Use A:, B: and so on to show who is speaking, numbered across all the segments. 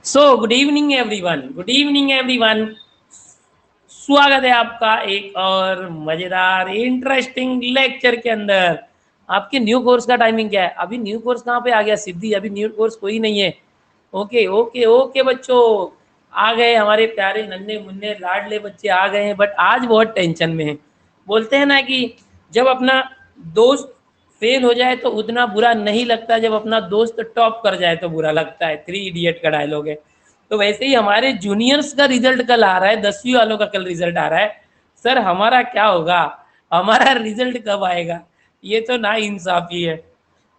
A: So good evening everyone, good evening everyone. स्वागत है आपका एक और मजेदार इंटरेस्टिंग लेक्चर के अंदर। आपके न्यू कोर्स का टाइमिंग क्या है? अभी न्यू कोर्स कहाँ पे आ गया सिद्धि? अभी न्यू कोर्स कोई नहीं है। ओके ओके ओके बच्चों, आ गए हमारे प्यारे नन्हे मुन्ने लाडले बच्चे आ गए हैं, बट आज बहुत टेंशन में है। बोलते हैं ना कि जब अपना दोस्त फेल हो जाए तो उतना बुरा नहीं लगता, जब अपना दोस्त टॉप कर जाए तो बुरा लगता है। थ्री इडियट का डायलॉग है। तो वैसे ही हमारे जूनियर्स का रिजल्ट कल आ रहा है, 10वीं वालों का कल रिजल्ट आ रहा है। सर हमारा क्या होगा? हमारा रिजल्ट कब आएगा? ये तो ना इंसाफी है।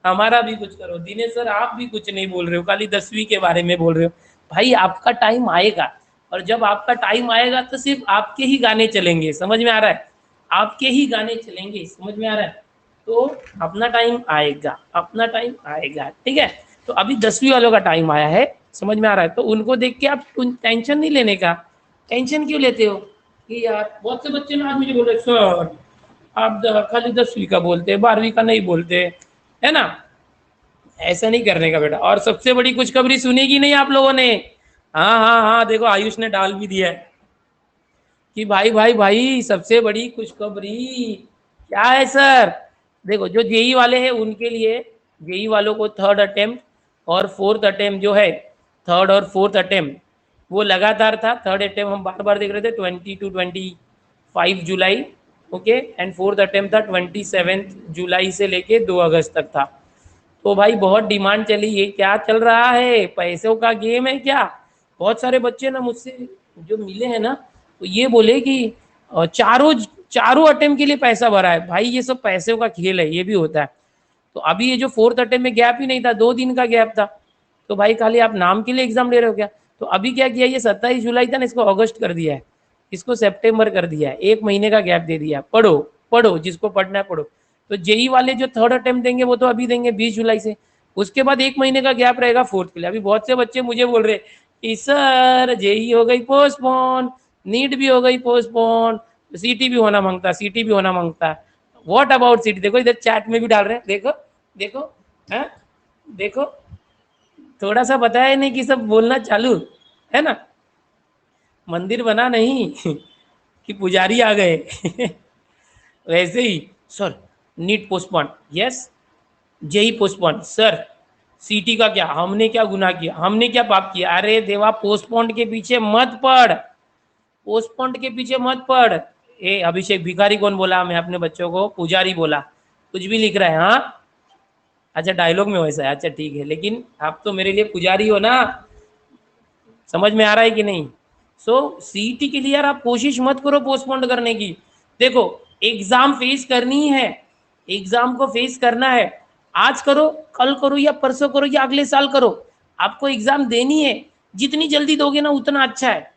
A: हमारा भी कुछ करो। दिनेश सर आप भी कुछ नहीं बोल रहे हो, खाली 10वीं के बारे में बोल रहे हो। भाई आपका टाइम आएगा, और जब आपका टाइम आएगा तो सिर्फ आपके ही गाने चलेंगे। समझ में आ रहा है? आपके ही गाने चलेंगे। समझ में आ रहा है? तो अपना टाइम आएगा, अपना टाइम आएगा, ठीक है। तो अभी 10वीं वालों का टाइम आया है। समझ में आ रहा है? तो उनको देख के आप टेंशन नहीं लेने का। टेंशन क्यों लेते हो कि यार बहुत से बच्चे ना आज मुझे बोल रहे सर आप खाली 10वीं का बोलते हैं, 12वीं का नहीं बोलते, है ना। ऐसा नहीं करने का बेटा। और सबसे बड़ी खुशखबरी सुनेगी नहीं आप लोगों ने। हाँ हाँ हाँ, देखो आयुष ने डाल भी दिया है कि भाई भाई भाई सबसे बड़ी खुशखबरी क्या है सर? देखो जो जेई वाले हैं उनके लिए, जेई वालों को थर्ड अटेम्प्ट और फोर्थ अटेम्प्ट जो है, थर्ड और फोर्थ अटेम्प्ट वो लगातार था। थर्ड अटेम्प्ट हम बार बार देख रहे थे 20 to 25 July, okay, and fourth attempt था 27 जुलाई से लेके 2 अगस्त तक था। तो भाई बहुत डिमांड चली। ये क्या चल रहा है? पैसों का गेम है क्या? बहुत सारे बच्चे ना मुझसे जो मिले हैं ना, तो ये बोले कि चारों चारों अटेम्प्ट के लिए पैसा भरा है। भाई ये सब पैसों का खेल है, ये भी होता है। तो अभी ये जो फोर्थ अटेम्प्ट में गैप ही नहीं था, 2 दिन का गैप था। तो भाई खाली आप नाम के लिए एग्जाम ले रहे हो क्या? तो अभी क्या किया, ये 27 जुलाई था ना, इसको अगस्त कर दिया है, इसको सितंबर कर दिया है, 1 महीने का गैप दे दिया। पढ़ो पढ़ो, जिसको पढ़ना है पढ़ो। तो जेई वाले जो थर्ड अटेम्प्ट देंगे वो तो अभी देंगे 20 जुलाई से। उसके बाद 1 महीने का गैप रहेगा फोर्थ के लिए। अभी बहुत से बच्चे मुझे बोल रहे कि सर जेई हो गई पोस्टपोन, नीट भी हो गई पोस्टपोन, सीटी भी होना मांगता, सीटी भी होना मांगता है। व्हाट अबाउट सीटी? देखो इधर चैट में भी डाल रहे हैं, देखो देखो, है देखो। थोड़ा सा बताया नहीं कि सब बोलना चालू, है ना। मंदिर बना नहीं कि पुजारी आ गए वैसे ही sir, NEET postpone, yes, JEE postpone sir. CT का क्या? हमने क्या गुनाह किया? हमने क्या पाप किया? अरे देवा, पोस्टपोन के पीछे मत पड़, पोस्टपोन के पीछे मत पड़। ए अभिषेक, भिखारी कौन बोला? मैं अपने बच्चों को पुजारी बोला। कुछ भी लिख रहा है हाँ? अच्छा डायलॉग में वैसा है, अच्छा ठीक है, लेकिन आप तो मेरे लिए पुजारी हो ना। समझ में आ रहा है कि नहीं? सो सीटी के लिए यार आप कोशिश मत करो पोस्टपोन करने की। देखो एग्जाम फेस करनी है, एग्जाम को फेस करना है। आज करो, कल करो, या परसों करो, या अगले साल करो, आपको एग्जाम देनी है। जितनी जल्दी दोगे ना उतना अच्छा है।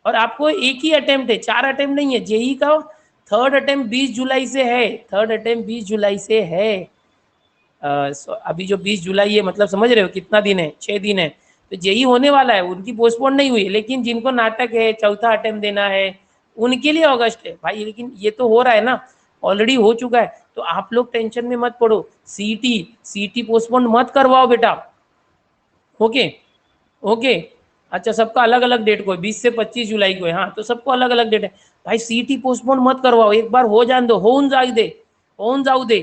A: और आपको एक ही अटेम्प्ट है, 4 अटेम्प्ट नहीं है। जेई का थर्ड अटेम्प्ट 20 जुलाई से है, थर्ड अटेम्प्ट 20 जुलाई से है। अभी जो 20 जुलाई है, मतलब समझ रहे हो कितना दिन है? 6 दिन है। तो जेई होने वाला है, उनकी पोस्टपोन नहीं हुई, लेकिन जिनको नाटक है, चौथा अटेम्प्ट देना है, उनके लिए अगस्त है भाई। लेकिन ये तो हो रहा है ना, ऑलरेडी हो चुका है। तो आप लोग टेंशन में मत पड़ो। सीटी सीटी पोस्टपोन मत करवाओ बेटा। Okay okay. अच्छा सबका अलग अलग डेट को है, 20 से 25 जुलाई को है। हाँ तो सबको अलग अलग डेट है। भाई सीटी पोस्टपोन मत करवाओ, एक बार हो जान दो, होऊन जाऊ दे, होऊन जाऊ दे।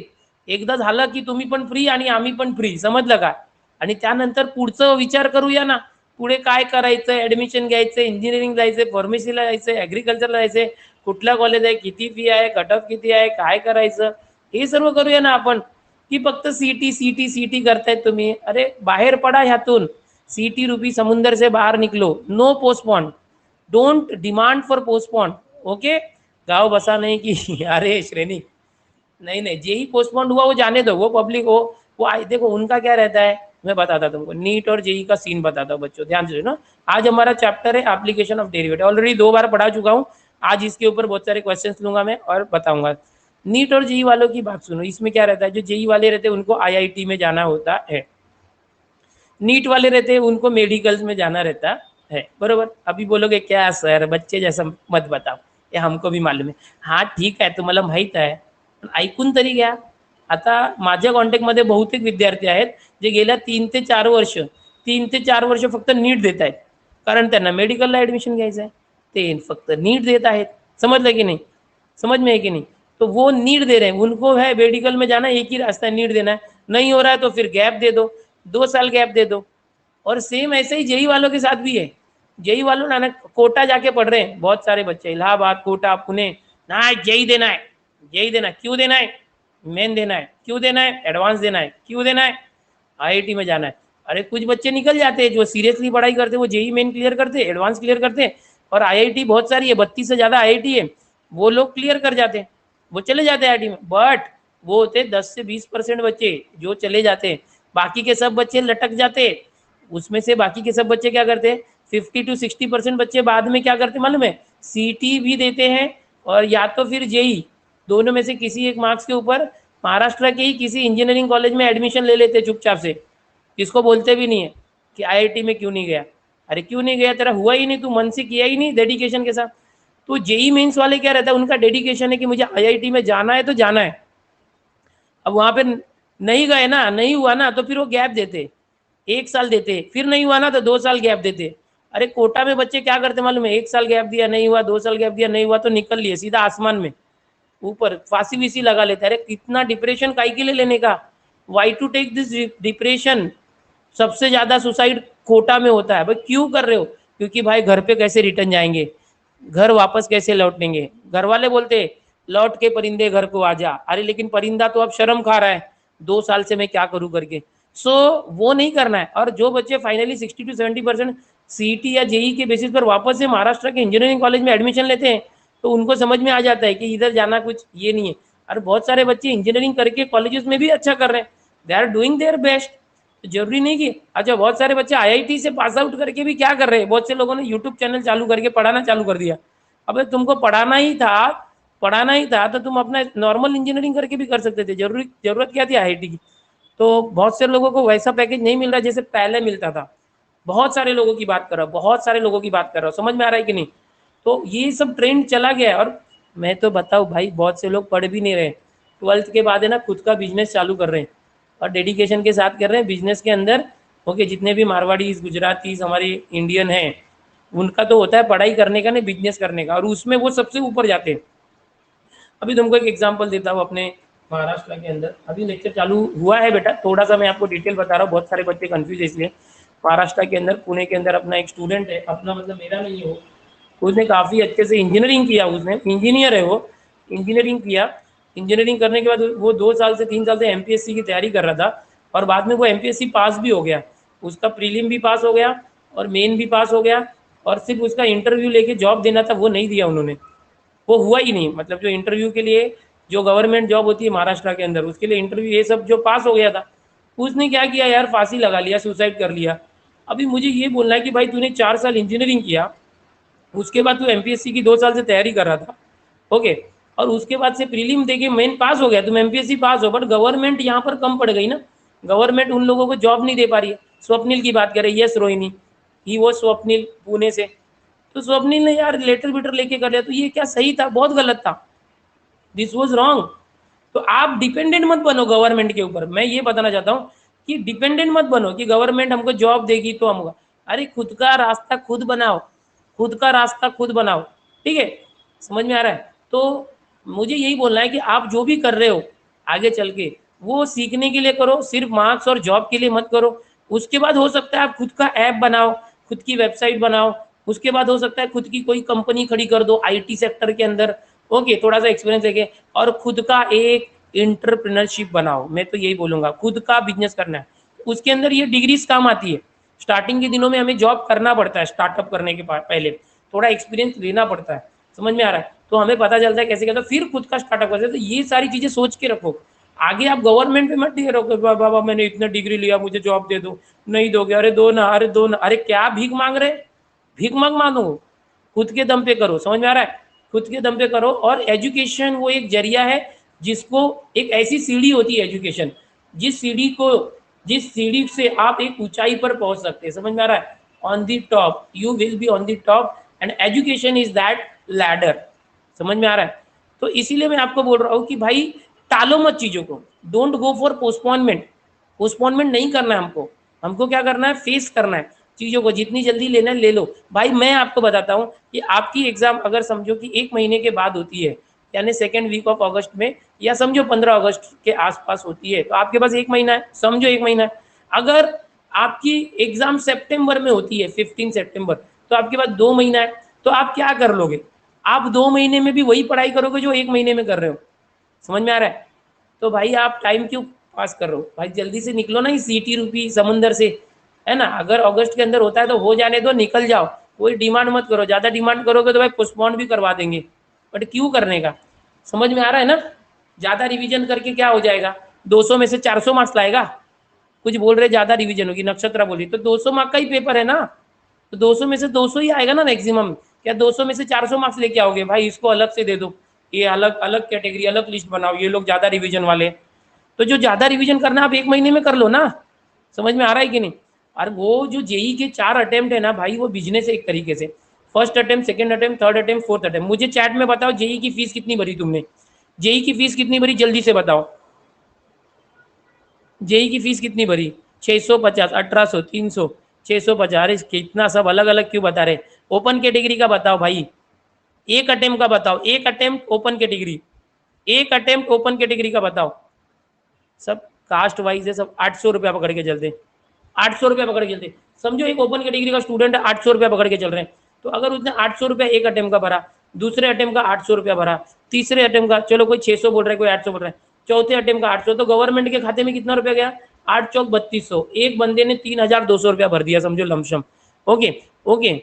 A: एकदा झालं की तुम्ही पण फ्री आणि आम्ही पण फ्री, समजलं का? आणि त्यानंतर पुढचं विचार करूया ना, पुढे काय करायचं, ऍडमिशन घ्यायचं, इंजिनिअरिंग जायचंय, फार्मसीला जायचंय, ॲग्रिकल्चरला जायचंय, कुठल्या कॉलेज आहे, किती फी आहे, कट ऑफ किती आहे, काय करायचं, हे सर्व करूया ना आपण। की फक्त सीटी सीटी सीटी करतायत तुम्ही? अरे बाहेर पडा ह्यातून, सीटी रूपी समुंदर से बाहर निकलो। No postpone, don't demand for postpone. Okay, गाँव बसा नहीं कि अरे श्रेणी, नहीं नहीं, जेई पोस्टपोन हुआ वो जाने दो, वो पब्लिक हो, वो देखो उनका क्या रहता है। मैं बताता तुमको नीट और जेई का सीन बताता हूँ बच्चों, ध्यान से ना। आज हमारा चैप्टर है एप्लीकेशन ऑफ डेरिवेटिव, ऑलरेडी 2 बार पढ़ा चुका हूँ। आज इसके ऊपर बहुत सारे क्वेश्चंस लूंगा मैं और बताऊंगा। नीट और जेई वालों की बात सुनो। इसमें क्या रहता है, जो जेई वाले रहते हैं उनको आईआईटी में जाना होता है, नीट वाले रहते हैं उनको मेडिकल्स में जाना रहता है, बरोबर। अभी बोलोगे क्या सर बच्चे जैसा मत बताओ, ये हमको भी मालूम है। हाँ ठीक आहे, तुम्हाला माहीत आहे, पण ऐकून तरी घ्या। आता माझ्या कॉन्टॅक्टमध्ये बहुतेक विद्यार्थी आहेत जे गेल्या 3 ते 4 वर्ष 3 ते 4 वर्ष फक्त नीट देत आहेत, कारण त्यांना मेडिकलला ॲडमिशन घ्यायचं आहे. ते फक्त नीट देत आहेत. समझलं कि नहीं? समझ में है कि नहीं? तो वो नीट दे रहे हैं, उनको है मेडिकल में जाना, एक ही रास्ता है, नीट देना है। नहीं हो रहा है तो फिर गैप दे दो, 2 साल गैप दे दो। और सेम ऐसे ही जेई वालों के साथ भी है। जेई वालों ना कोटा जाके पढ़ रहे हैं बहुत सारे बच्चे, इलाहाबाद, कोटा, पुणे, ना जेई देना है, जेई देना है। क्यों देना है? मेन देना है। क्यों देना है? एडवांस देना है। क्यों देना है? आईआईटी में जाना है। अरे कुछ बच्चे निकल जाते हैं जो सीरियसली पढ़ाई करते, वो जेई मेन क्लियर करते, एडवांस क्लियर करते, और आईआईटी बहुत सारी है, 32 से ज़्यादा आईआईटी है, वो लोग क्लियर कर जाते हैं, वो चले जाते हैं आईआईटी में। बट वो होते 10 से 20% बच्चे जो चले जाते हैं, बाकी के सब बच्चे लटक जाते हैं। उसमें से बाकी के सब बच्चे क्या करते हैं, 50 to 60% बच्चे बाद में क्या करते हैं मालूम है? सीटी भी देते हैं, और या तो फिर जेई, दोनों में से किसी एक मार्क्स के ऊपर महाराष्ट्र के ही किसी इंजीनियरिंग कॉलेज में एडमिशन ले लेते चुपचाप से, किसको बोलते भी नहीं है कि आईआईटी में क्यों नहीं गया। अरे क्यों नहीं गया? तेरा हुआ ही नहीं, तू मन से किया ही नहीं डेडिकेशन के साथ। तो जेई मेंस वाले क्या रहता है, उनका डेडिकेशन है कि मुझे आईआईटी में जाना है तो जाना है। अब वहां पे नहीं गए ना, नहीं हुआ ना, तो फिर वो गैप देते, 1 साल देते, फिर नहीं हुआ ना तो 2 साल गैप देते। अरे कोटा में बच्चे क्या करते मालूम है? 1 साल गैप दिया, नहीं हुआ, 2 साल गैप दिया, नहीं हुआ, तो निकल लिए सीधा आसमान में ऊपर, फांसी वीसी लगा लेते। अरे कितना डिप्रेशन काहे के लिए लेने का? Why to take this depression? सबसे ज्यादा सुसाइड कोटा में होता है। भाई क्यों कर रहे हो? क्योंकि भाई घर पे कैसे रिटर्न जाएंगे, घर वापस कैसे लौटेंगे। घर वाले बोलते लौट के परिंदे घर को आ जा। अरे लेकिन परिंदा तो अब शर्म खा रहा है, 2 साल से मैं क्या करूं करके। सो वो नहीं करना है। और जो बच्चे फाइनली 60 to 70% सीईटी या जेई के बेसिस पर वापस से महाराष्ट्र के इंजीनियरिंग कॉलेज में एडमिशन लेते हैं, तो उनको समझ में आ जाता है कि इधर जाना कुछ ये नहीं है। और बहुत सारे बच्चे इंजीनियरिंग करके कॉलेजेस में भी अच्छा कर रहे हैं, they are doing their best. जरूरी नहीं कि अच्छा, बहुत सारे बच्चे आईआईटी से पास आउट करके भी क्या कर रहे हैं, बहुत से लोगों ने यूट्यूब चैनल चालू करके पढ़ाना चालू कर दिया। अबे तुमको पढ़ाना ही था तो तुम अपना नॉर्मल इंजीनियरिंग करके भी कर सकते थे, जरूरत क्या थी आईआईटी की। तो बहुत से लोगों को वैसा पैकेज नहीं मिल रहा जैसे पहले मिलता था। बहुत सारे लोगों की बात कर रहा हूँ, बहुत सारे लोगों की बात कर रहा हूँ, समझ में आ रहा है कि नहीं? तो ये सब ट्रेंड चला गया है। और मैं तो बताऊँ भाई, बहुत से लोग पढ़ भी नहीं रहे, 12th के बाद है ना खुद का बिजनेस चालू कर रहे हैं, और डेडिकेशन के साथ कर रहे हैं बिजनेस के अंदर। ओके, जितने भी मारवाड़ीज, गुजरातीज हमारे इंडियन हैं, उनका तो होता है पढ़ाई करने का नहीं, बिजनेस करने का, और उसमें वो सबसे ऊपर जाते हैं। अभी तुमको एक एग्जांपल देता हूँ, अपने महाराष्ट्र के अंदर अभी लेक्चर चालू हुआ है बेटा, थोड़ा सा मैं आपको डिटेल बता रहा हूँ, बहुत सारे बच्चे कंफ्यूज है इसलिए। महाराष्ट्र के अंदर पुणे के अंदर अपना एक स्टूडेंट है, अपना मतलब मेरा नहीं हो, उसने काफ़ी अच्छे से इंजीनियरिंग किया, उसने इंजीनियर है वो, इंजीनियरिंग किया। इंजीनियरिंग करने के बाद वो 2 साल से 3 साल से एमपीएससी की तैयारी कर रहा था, और बाद में वो एमपीएससी पास भी हो गया, उसका प्रीलिम भी पास हो गया और मेन भी पास हो गया। और सिर्फ उसका इंटरव्यू लेके जॉब देना था, वो नहीं दिया उन्होंने, वो हुआ ही नहीं। मतलब जो इंटरव्यू के लिए, जो गवर्नमेंट जॉब होती है महाराष्ट्र के अंदर, उसके लिए इंटरव्यू ये सब जो पास हो गया था, उसने क्या किया यार, फांसी लगा लिया, सुसाइड कर लिया। अभी मुझे ये बोलना है कि भाई तूने 4 साल इंजीनियरिंग किया, उसके बाद तू एमपीएससी की 2 साल से तैयारी कर रहा था, ओके, और उसके बाद से प्रीलिम देके मेन पास हो गया, तुम एमपीएससी पास हो, बट गवर्नमेंट यहाँ पर कम पड़ गई ना, गवर्नमेंट उन लोगों को जॉब नहीं दे पा रही है। स्वप्निल की बात करें, यस रोहिणी, ही वो स्वप्निल पुणे से, तो स्वप्निल ने यार लेटर वेटर लेके कर लिया, तो ये क्या सही था? बहुत गलत था, दिस वॉज रॉन्ग। तो आप डिपेंडेंट मत बनो गवर्नमेंट के ऊपर, मैं ये बताना चाहता हूँ कि डिपेंडेंट मत बनो कि गवर्नमेंट हमको जॉब देगी तो हम, अरे खुद का रास्ता खुद बनाओ, खुद का रास्ता खुद बनाओ, ठीक है? समझ में आ रहा है? तो मुझे यही बोलना है कि आप जो भी कर रहे हो आगे चल के, वो सीखने के लिए करो, सिर्फ मार्क्स और जॉब के लिए मत करो। उसके बाद हो सकता है आप खुद का ऐप बनाओ, खुद की वेबसाइट बनाओ, उसके बाद हो सकता है खुद की कोई कंपनी खड़ी कर दो आईटी सेक्टर के अंदर, ओके, थोड़ा सा एक्सपीरियंस लेके, और खुद का एक इंटरप्रेन्योरशिप बनाओ। मैं तो यही बोलूंगा, खुद का बिजनेस करना है, उसके अंदर ये डिग्रीज काम आती है। स्टार्टिंग के दिनों में हमें जॉब करना पड़ता है, स्टार्टअप करने के पहले थोड़ा एक्सपीरियंस लेना पड़ता है, समझ में आ रहा है? तो हमें पता चलता है कैसे कैसे, फिर खुद का स्टार्टअप करते हैं। तो ये सारी चीजें सोच के रखो, आगे आप गवर्नमेंट पे मत दिए रखो, बाबा मैंने इतना डिग्री लिया, मुझे जॉब दे दो, नहीं दोगे, अरे दो ना, अरे दो ना, अरे क्या भीख मांग रहे, भीख मत मांगो, खुद के दम पे करो, समझ में आ रहा है? खुद के दम पे करो। और एजुकेशन वो एक जरिया है, जिसको, एक ऐसी सीढ़ी होती है एजुकेशन, जिस सीढ़ी से आप एक ऊंचाई पर पहुंच सकते हैं, समझ में आ रहा है? On the top, you will be on the top, and education is that ladder, समझ में आ रहा है? तो इसीलिए मैं आपको बोल रहा हूँ कि भाई टालो मत चीजों को, don't go for postponement, postponement नहीं करना है हमको। हमको क्या करना है, फेस करना है चीज़ों को, जितनी जल्दी लेना है ले लो। भाई मैं आपको बताता हूँ कि आपकी एग्ज़ाम अगर समझो कि 1 महीने के बाद होती है, यानी सेकेंड वीक ऑफ अगस्त में, या समझो 15 अगस्त के आसपास होती है, तो आपके पास 1 महीना है, समझो 1 महीना है। अगर आपकी एग्ज़ाम सितंबर में होती है 15 सितंबर, तो आपके पास 2 महीना है, तो आप क्या कर लोगे? आप 2 महीने में भी वही पढ़ाई करोगे जो 1 महीने में कर रहे हो। समझ में आ रहा है? तो भाई आप टाइम क्यों पास कर रहे हो? भाई जल्दी से निकलो ना इस सीटी रूपी समंदर से, है ना? अगर अगस्त के अंदर होता है तो हो जाने दो, निकल जाओ। कोई डिमांड मत करो, ज़्यादा डिमांड करोगे तो भाई पोस्टपोन भी करवा देंगे, बट क्यों करने का? समझ में आ रहा है ना? ज़्यादा रिवीजन करके क्या हो जाएगा? 200 में से 400 मार्क्स लाएगा? कुछ बोल रहे ज़्यादा रिवीजन होगी, नक्षत्रा बोली, तो 200 मार्क का ही पेपर है ना, तो 200 में से 200 ही आएगा ना मैक्सिमम। क्या 200 में से 400 मार्क्स लेके आओगे? भाई इसको अलग से दे दो, ये अलग अलग कैटेगरी, अलग लिस्ट बनाओ, ये लोग ज़्यादा रिवीजन वाले। तो जो ज़्यादा रिवीजन करना है आप 1 महीने में कर लो ना। समझ में आ रहा है कि नहीं? और वो जो जेई के 4 अटेम्प्ट है ना भाई, वो बिजनेस है एक तरीके से। First attempt, second attempt, third attempt, fourth attempt. मुझे चैट में बताओ जेई की फीस कितनी भरी तुमने? जेई की फीस कितनी भरी, जल्दी से बताओ। जेई की फीस कितनी भरी? 650, 1800, 300, 650। अरे कितना सब अलग अलग क्यों बता रहे? ओपन कैटेगरी का बताओ भाई, एक अटेम्प्ट का बताओ, एक अटेम्प्ट ओपन कैटेगरी, एक अटेम्प्ट ओपन कैटेगरी का बताओ। सब कास्ट वाइज है, सब 800 रुपया पकड़ के चलते, 800 रुपया पकड़ के चलते। समझो एक ओपन कैटेगरी का स्टूडेंट है, 800 रुपया पकड़ के चल रहे हैं, तो अगर उसने 800 रुपया एक अटेम्प्ट का भरा, दूसरे अटेम्प्ट का 800 रुपया भरा, तीसरे अटेम्प्ट का, चलो कोई 600 बोल रहा है, कोई 800 बोल रहा है, चौथे अटेम्प्ट का 800, तो गवर्नमेंट के खाते में कितना रुपया गया? 8 चौक 3200। एक बंदे ने 3200 रुपया भर दिया, समझो लमसम। ओके ओके,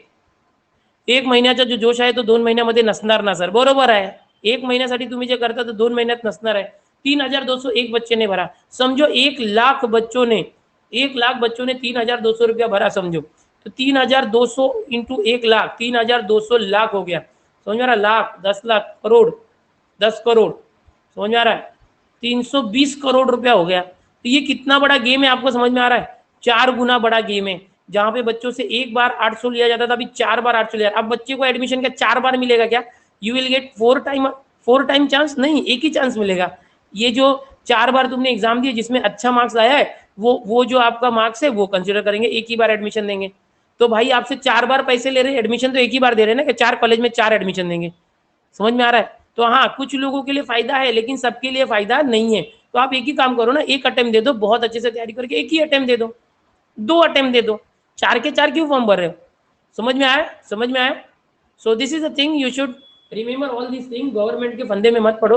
A: एक महिन्याचा जो जोश आहे तो 2 महिन्यामध्ये नसणार ना सर? बरोबर आहे, 1 महिन्यासाठी तुम्ही जे करता तो 2 महीन्यात नसणार आहे। 3200 एक बच्चे ने भरा, समझो 1 लाख बच्चों ने, 1 लाख बच्चों ने 3200 रुपया भरा, समझो तो 3200 इंटू 1 लाख, 3200 लाख हो गया। समझ में आ रहा? लाख, 10 लाख, करोड़, 10 करोड़, समझ में आ रहा है? 320 करोड़ रुपया हो गया। तो ये कितना बड़ा गेम है, आपको समझ में आ रहा है? 4 गुना बड़ा गेम है। जहां पे बच्चों से एक बार 800 लिया जाता था, अभी 4 बार 800 लिया। अब बच्चे को एडमिशन क्या 4 बार मिलेगा क्या? You will get 4 time chance नहीं, एक ही चांस मिलेगा। ये जो 4 बार तुमने एग्जाम दिए जिसमें अच्छा मार्क्स आया है, वो जो आपका मार्क्स है वो कंसिडर करेंगे, एक ही बार एडमिशन देंगे। तो भाई आपसे 4 बार पैसे ले रहे हैं, एडमिशन तो एक ही बार दे रहे हैं ना, कि 4 कॉलेज में 4 एडमिशन देंगे। समझ में आ रहा है? तो हाँ, कुछ लोगों के लिए फायदा है, लेकिन सबके लिए फायदा नहीं है। तो आप एक ही काम करो ना, एक अटेम्प्ट दे दो, बहुत अच्छे से तैयारी करके एक ही अटेम्प्ट दे दो, 2 अटेम्प्ट दे दो, 4 के 4 क्यों फॉर्म भर रहे हो? समझ में आया? समझ में आया? So this is the thing, you should remember all this thing. Government के फंदे में मत पड़ो,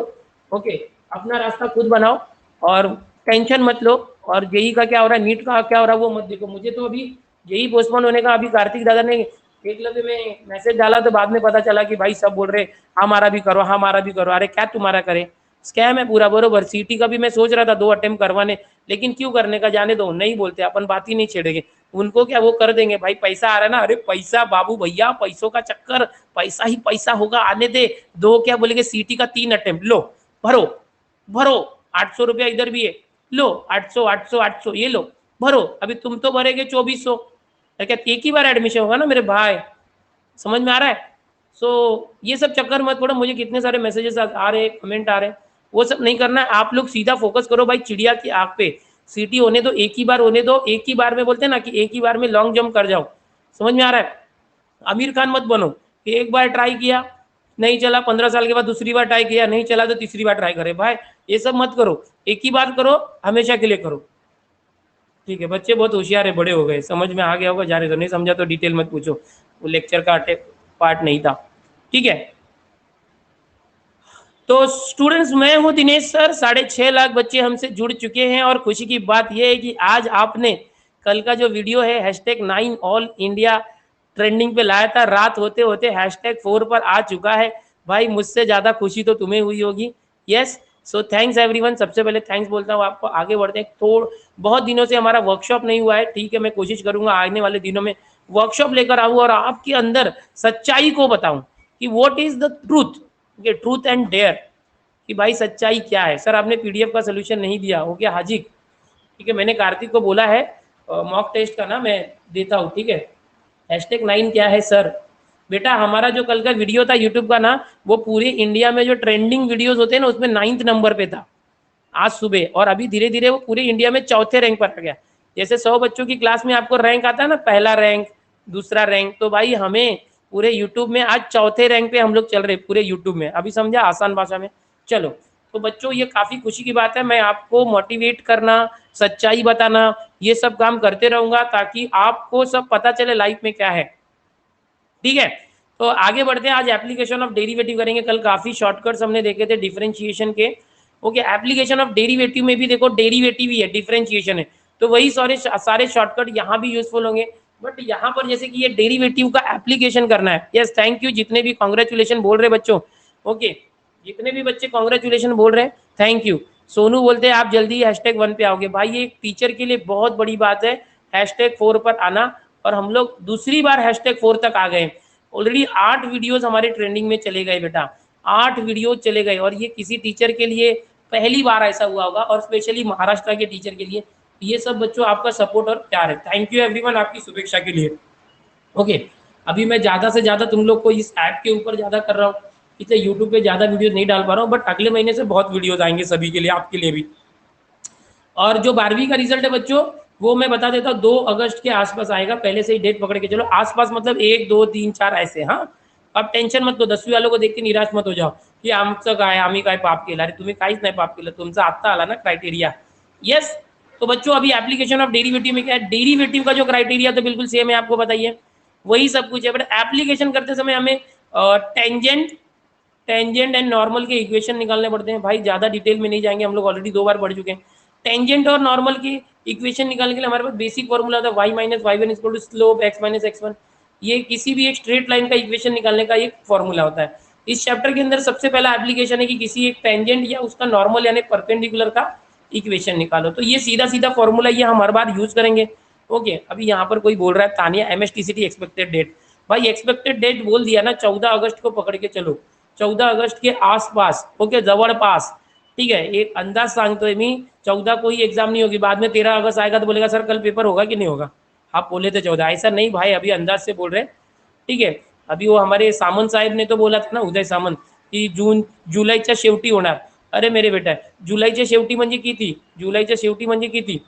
A: ओके? अपना रास्ता खुद बनाओ और टेंशन मत लो। और जेई का क्या हो रहा है, नीट का क्या हो रहा है वो मत देखो। मुझे तो अभी जेई पोस्टपोन होने का अभी कार्तिक दादा ने एकलव्य में मैसेज डाला, तो बाद में पता चला कि भाई सब बोल रहे हमारा भी करो, हमारा भी करो। अरे क्या तुम्हारा करे, स्कैम है पूरा। बरोबर, सीटी का भी मैं सोच रहा था 2 अटेम्प्ट करवाने, लेकिन क्यों करने का, जाने दो, नहीं बोलते, अपन बात ही नहीं छेड़ेंगे। उनको क्या, वो कर देंगे भाई, पैसा आ रहा है ना। अरे पैसा बाबू भैया, पैसों का चक्कर, पैसा ही पैसा होगा, आने दे। दो क्या बोलेंगे, सीटी का 3 अटेम्प्ट लो, भरो भरो, 800 रुपया इधर भी है, लो 800 800 800 ये लो, भरो। अभी तुम तो भरेगे 2400, क्या एक ही बार एडमिशन होगा ना मेरे भाई? समझ में आ रहा है? सो ये सब चक्कर मत पड़ो। मुझे कितने सारे मैसेजेस आ रहे हैं, कमेंट आ रहे हैं, वो सब नहीं करना है। आप लोग सीधा फोकस करो भाई चिड़िया की आग पे। सीटी होने दो, एक ही बार होने दो, एक ही बार में बोलते हैं ना कि एक ही बार में लॉन्ग जंप कर जाओ। समझ में आ रहा है? आमिर खान मत बनो कि एक बार ट्राई किया नहीं चला, 15 साल के बाद दूसरी बार ट्राई किया नहीं चला तो तीसरी बार ट्राई करे। भाई ये सब मत करो, एक ही बार करो, हमेशा के लिए करो। ठीक है, बच्चे बहुत होशियार है, बड़े हो गए, समझ में आ गया होगा, जाने दो, नहीं समझा तो डिटेल मत पूछो, वो लेक्चर का पार्ट नहीं था। ठीक है, तो स्टूडेंट्स, मैं हूं दिनेश सर। 6.5 लाख बच्चे हमसे जुड़ चुके हैं, और खुशी की बात यह है कि आज आपने कल का जो वीडियो है #9 ऑल इंडिया ट्रेंडिंग पे लाया था, रात होते होते #4 पर आ चुका है। भाई मुझसे ज़्यादा खुशी तो तुम्हें हुई होगी। Yes, so thanks everyone. सबसे पहले थैंक्स बोलता हूँ आपको। आगे बढ़ते हैं, बहुत दिनों से हमारा वर्कशॉप नहीं हुआ है, ठीक है? मैं कोशिश करूंगा आने वाले दिनों में वर्कशॉप लेकर आऊँ और आपके अंदर सच्चाई को बताऊं कि what is the truth, truth and dare, कि भाई सच्चाई क्या है। सर आपने पीडीएफ का सोल्यूशन नहीं दिया हो क्या? हाजी, ठीक है, मैंने कार्तिक को बोला है मॉक टेस्ट का ना मैं देता हूँ, ठीक है? #9 क्या है सर? बेटा हमारा जो कल का वीडियो था यूट्यूब का ना, वो पूरे इंडिया में जो ट्रेंडिंग वीडियोस होते हैं ना, उसमें 9th नंबर पे था आज सुबह, और अभी धीरे धीरे वो पूरे इंडिया में 4थे रैंक पर आ गया। जैसे 100 बच्चों की क्लास में आपको रैंक आता है ना, पहला रैंक, दूसरा रैंक, तो भाई हमें पूरे यूट्यूब में आज चौथे रैंक पे हम लोग चल रहे पूरे यूट्यूब में। अभी समझा आसान भाषा में? चलो, तो बच्चों ये काफ़ी खुशी की बात है, मैं आपको मोटिवेट करना, सच्चाई बताना, ये सब काम करते रहूँगा ताकि आपको सब पता चले लाइफ में क्या है। ठीक है, तो आगे बढ़ते हैं। आज एप्लीकेशन ऑफ डेरिवेटिव करेंगे। कल काफ़ी शॉर्टकट्स हमने देखे थे डिफरेंशिएशन के। ओके, एप्लीकेशन ऑफ डेरिवेटिव में भी देखो डेरिवेटिव ही है, डिफरेंशिएशन है, तो वही सारे शॉर्टकट यहाँ भी यूजफुल होंगे। बट यहाँ पर जैसे कि ये डेरिवेटिव का एप्लीकेशन करना है। यस, थैंक यू जितने भी कॉन्ग्रेचुलेशन बोल रहे बच्चों। ओके, जितने भी बच्चे कॉन्ग्रेचुलेशन बोल रहे हैं, थैंक यू। सोनू बोलते हैं आप जल्दी #1 पे आओगे। भाई ये एक टीचर के लिए बहुत बड़ी बात है #4 पर आना, और हम लोग दूसरी बार #4 तक आ गए। ऑलरेडी 8 वीडियोस हमारे ट्रेंडिंग में चले गए बेटा, 8 वीडियो चले गए, और ये किसी टीचर के लिए पहली बार ऐसा हुआ होगा, और स्पेशली महाराष्ट्र के टीचर के लिए। ये सब बच्चों आपका सपोर्ट और प्यार है, थैंक यू एवरीवन आपकी शुभेच्छा के लिए। ओके, अभी मैं ज़्यादा से ज़्यादा तुम लोग को इस ऐप के ऊपर ज़्यादा कर रहा हूँ, इसलिए यूट्यूब पे ज़्यादा वीडियो नहीं डाल पा रहा हूँ, बट अगले महीने से बहुत वीडियोज आएंगे सभी के लिए, आपके लिए भी। और जो 12वीं का रिजल्ट है बच्चों, वो मैं बता देता हूँ 2 अगस्त के आसपास आएगा, पहले से ही डेट पकड़ के चलो। आसपास मतलब 1 2 3 4 ऐसे। हाँ, अब टेन्शन मत लो, 10वीं वालों को देख के निराश मत हो जाओ की आमचं काय, आम्ही काय पाप केलं। अरे तुम्ही काहीच नाही पाप केलं, तुमचा आत्ता आला ना क्राइटेरिया। यस, तो बच्चों अभी एप्लीकेशन ऑफ डेरिवेटिव में क्या है, डेरिवेटिव का जो क्राइटेरिया तो बिल्कुल सेम है, आपको बताइए वही सब कुछ है, बट एप्लीकेशन करते समय हमें टेंजेंट टेंजेंट एंड नॉर्मल के इक्वेशन निकालने पड़ते हैं। भाई ज़्यादा डिटेल में नहीं जाएंगे, हम लोग ऑलरेडी 2 बार पढ़ चुके हैं। टेंजेंट और नॉर्मल की इक्वेशन निकालने के लिए हमारे पास बेसिक फॉर्मूला होता है y minus y one equal to slope x minus x1। ये किसी भी एक स्ट्रेट लाइन का इक्वेशन निकालने का एक फॉर्मूला होता है। इस चैप्टर के अंदर सबसे पहला एप्लीकेशन है कि किसी एक टेंजेंट या उसका नॉर्मल यानी परपेंडिकुलर का इक्वेशन निकालो। तो ये सीधा सीधा फॉर्मूला ये हम हर बार यूज करेंगे। ओके, अभी यहाँ पर कोई बोल रहा है तानिया MSTCT एक्सपेक्टेड डेट। भाई एक्सपेक्टेड डेट बोल दिया ना, 14 अगस्त को पकड़ के चलो, 14 अगस्त के आसपास। ओके, जवळपास, ठीक है, एक अंदाज सांगतोय मी, 14 को ही एग्जाम नहीं होगी, बाद में 13 अगस्त आएगा तो बोलेगा सर कल पेपर होगा कि नहीं होगा, आप बोले थे 14। ऐसा नहीं भाई, अभी अंदाज से बोल रहे हैं। ठीक है, अभी वो हमारे सामंत साहेब ने तो बोला था ना, उदय सामंत, की जुलैच्या शेवटी होणार। अरे मेरे बेटा, जुलैच्या शेवटी म्हणजे किती, जुलैच्या शेवटी म्हणजे किती?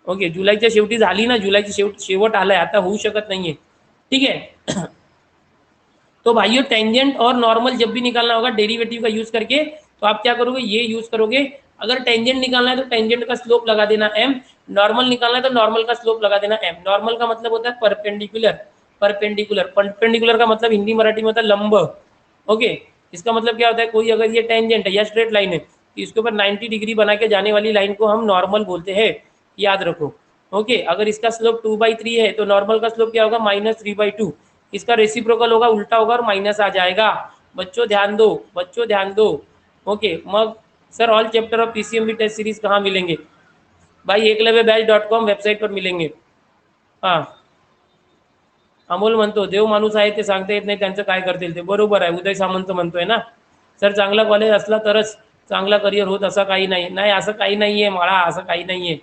A: ओके, जुलैच्या शेवटी झाली ना, जुलैची शेवट आलाय, आता होऊ शकत नाहीये। ठीक है तो भाइयों टेंजेंट और नॉर्मल जब भी निकालना होगा डेरिवेटिव का यूज करके, तो आप क्या करोगे, ये यूज करोगे। अगर टेंजेंट निकालना है तो टेंजेंट का स्लोप लगा देना m, नॉर्मल निकालना है तो नॉर्मल का स्लोप लगा देना m। नॉर्मल का मतलब होता है परपेंडिकुलर, परपेंडिकुलर का मतलब हिंदी मराठी में होता है लंब। ओके, इसका मतलब क्या होता है, कोई अगर ये टेंजेंट है या स्ट्रेट लाइन है तो इसके ऊपर 90 डिग्री बना के जाने वाली लाइन को हम नॉर्मल बोलते हैं, याद रखो। ओके, अगर इसका स्लोप 2/3 है तो नॉर्मल का स्लोप क्या होगा, -3/2। इसका रेसिप्रोकल होगा, उल्टा होगा और माइनस आ जाएगा। बच्चों ध्यान दो, बच्चों ध्यान दो। ओके, मग sir all chapter of PCMB test series कहाँ मिलेंगे? भाई eklavyabatch.com वेबसाईट पर मिलेंगे। हां, अमोल म्हणतो देव माणूस आहे ते सांगता येत नाही त्यांचं काय करतील ते, बरोबर आहे, उदय सामंत म्हणतोय ना। सर चांगला कॉलेज असला तरच चांगला करियर होत, असं काही नाही। नाही असं काही नाही आहे मला, असं काही नहीं है।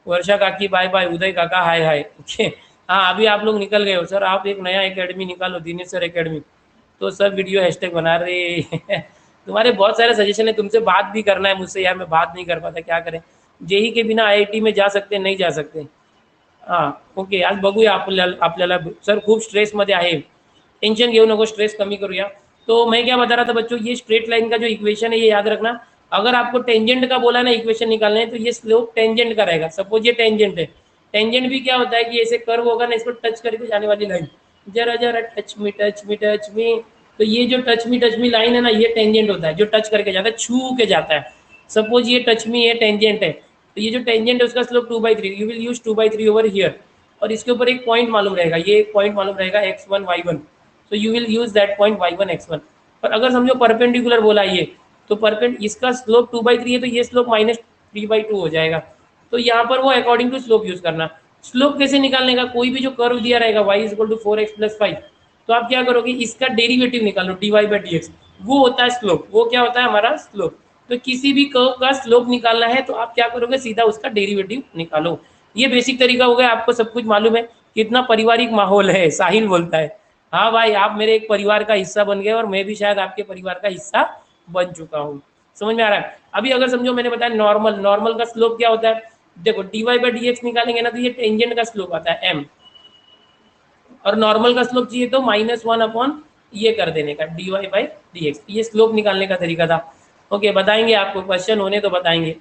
A: वर्षा काकी बाय बाय, उदय काका हाय हाय। ओके, हाँ अभी आप लोग निकल गए हो सर, आप एक नया एकेडमी निकालो, दिनेश सर एकेडमी, तो सब वीडियो हैशटैग बना रहे तुम्हारे बहुत सारे सजेशन है, तुमसे बात भी करना है मुझसे यार, मैं बात नहीं कर पाता, क्या करें। जेई के बिना IIT में जा सकते नहीं जा सकते। हां ओके, आज बघूया आपल्याला सर खूप स्ट्रेसमध्ये आहे, टेंशन घेऊ नको, स्ट्रेस कमी करूया। तो मैं क्या बता रहा था बच्चों, ये स्ट्रेट लाइन का जो इक्वेशन है ये याद रखना। अगर आपको टेंजेंट का बोला ना इक्वेशन निकालना है तो ये स्लोप टेंजेंट का रहेगा। सपोज ये टेंजेंट है, टेंजेंट भी क्या होता है कि ऐसे कर्व होगा ना, इसको टच करके जाने वाली लाइन, जरा जरा touch me touch me touch me, तो ये जो टच मी लाइन है ना, ये टेंजेंट होता है, जो टच करके जाता है, छू के जाता है। सपोज ये टच मी है, टेंजेंट है, तो ये जो टेंजेंट है उसका slope 2/3, you will use 2/3 over here, और इसके ऊपर एक पॉइंट मालूम रहेगा, ये एक पॉइंट मालूम रहेगा x1 y1, तो you will use that point y1 x1। पर अगर समझो परपेंडिकुलर बोला ये, तो इसका स्लोप 2/3 है, तो ये स्लोप -3/2 हो जाएगा। तो यहाँ पर वो अकॉर्डिंग टू स्लोप यूज करना। स्लोप कैसे निकालने का, कोई भी जो कर्व दिया रहेगा y = 4x + 5, तो आप क्या करोगे, इसका डेरिवेटिव निकालो, dy/dx, वो होता है स्लोप। वो क्या होता है हमारा स्लोप। तो किसी भी कर्व का स्लोप निकालना है तो आप क्या करोगे, सीधा उसका डेरिवेटिव निकालो। ये बेसिक तरीका हो गया, आपको सब कुछ मालूम है। कितना पारिवारिक माहौल है, साहिल बोलता है। हाँ भाई, आप मेरे एक परिवार का हिस्सा बन गए और मैं भी शायद आपके परिवार का हिस्सा बन चुका हूँ। समझ में आ रहा है? अभी अगर समझो मैंने बताया नॉर्मल का स्लोप क्या होता है, देखो dy बाई डी एक्स निकालेंगे ना तो ये टेंजेंट का स्लोप आता है m, और नॉर्मल का स्लोप चाहिए तो -1 अपॉन ये कर देने का dy बाई डी एक्स। ये स्लोप निकालने का तरीका था। ओके बताएंगे आपको, क्वेश्चन होने तो बताएंगे।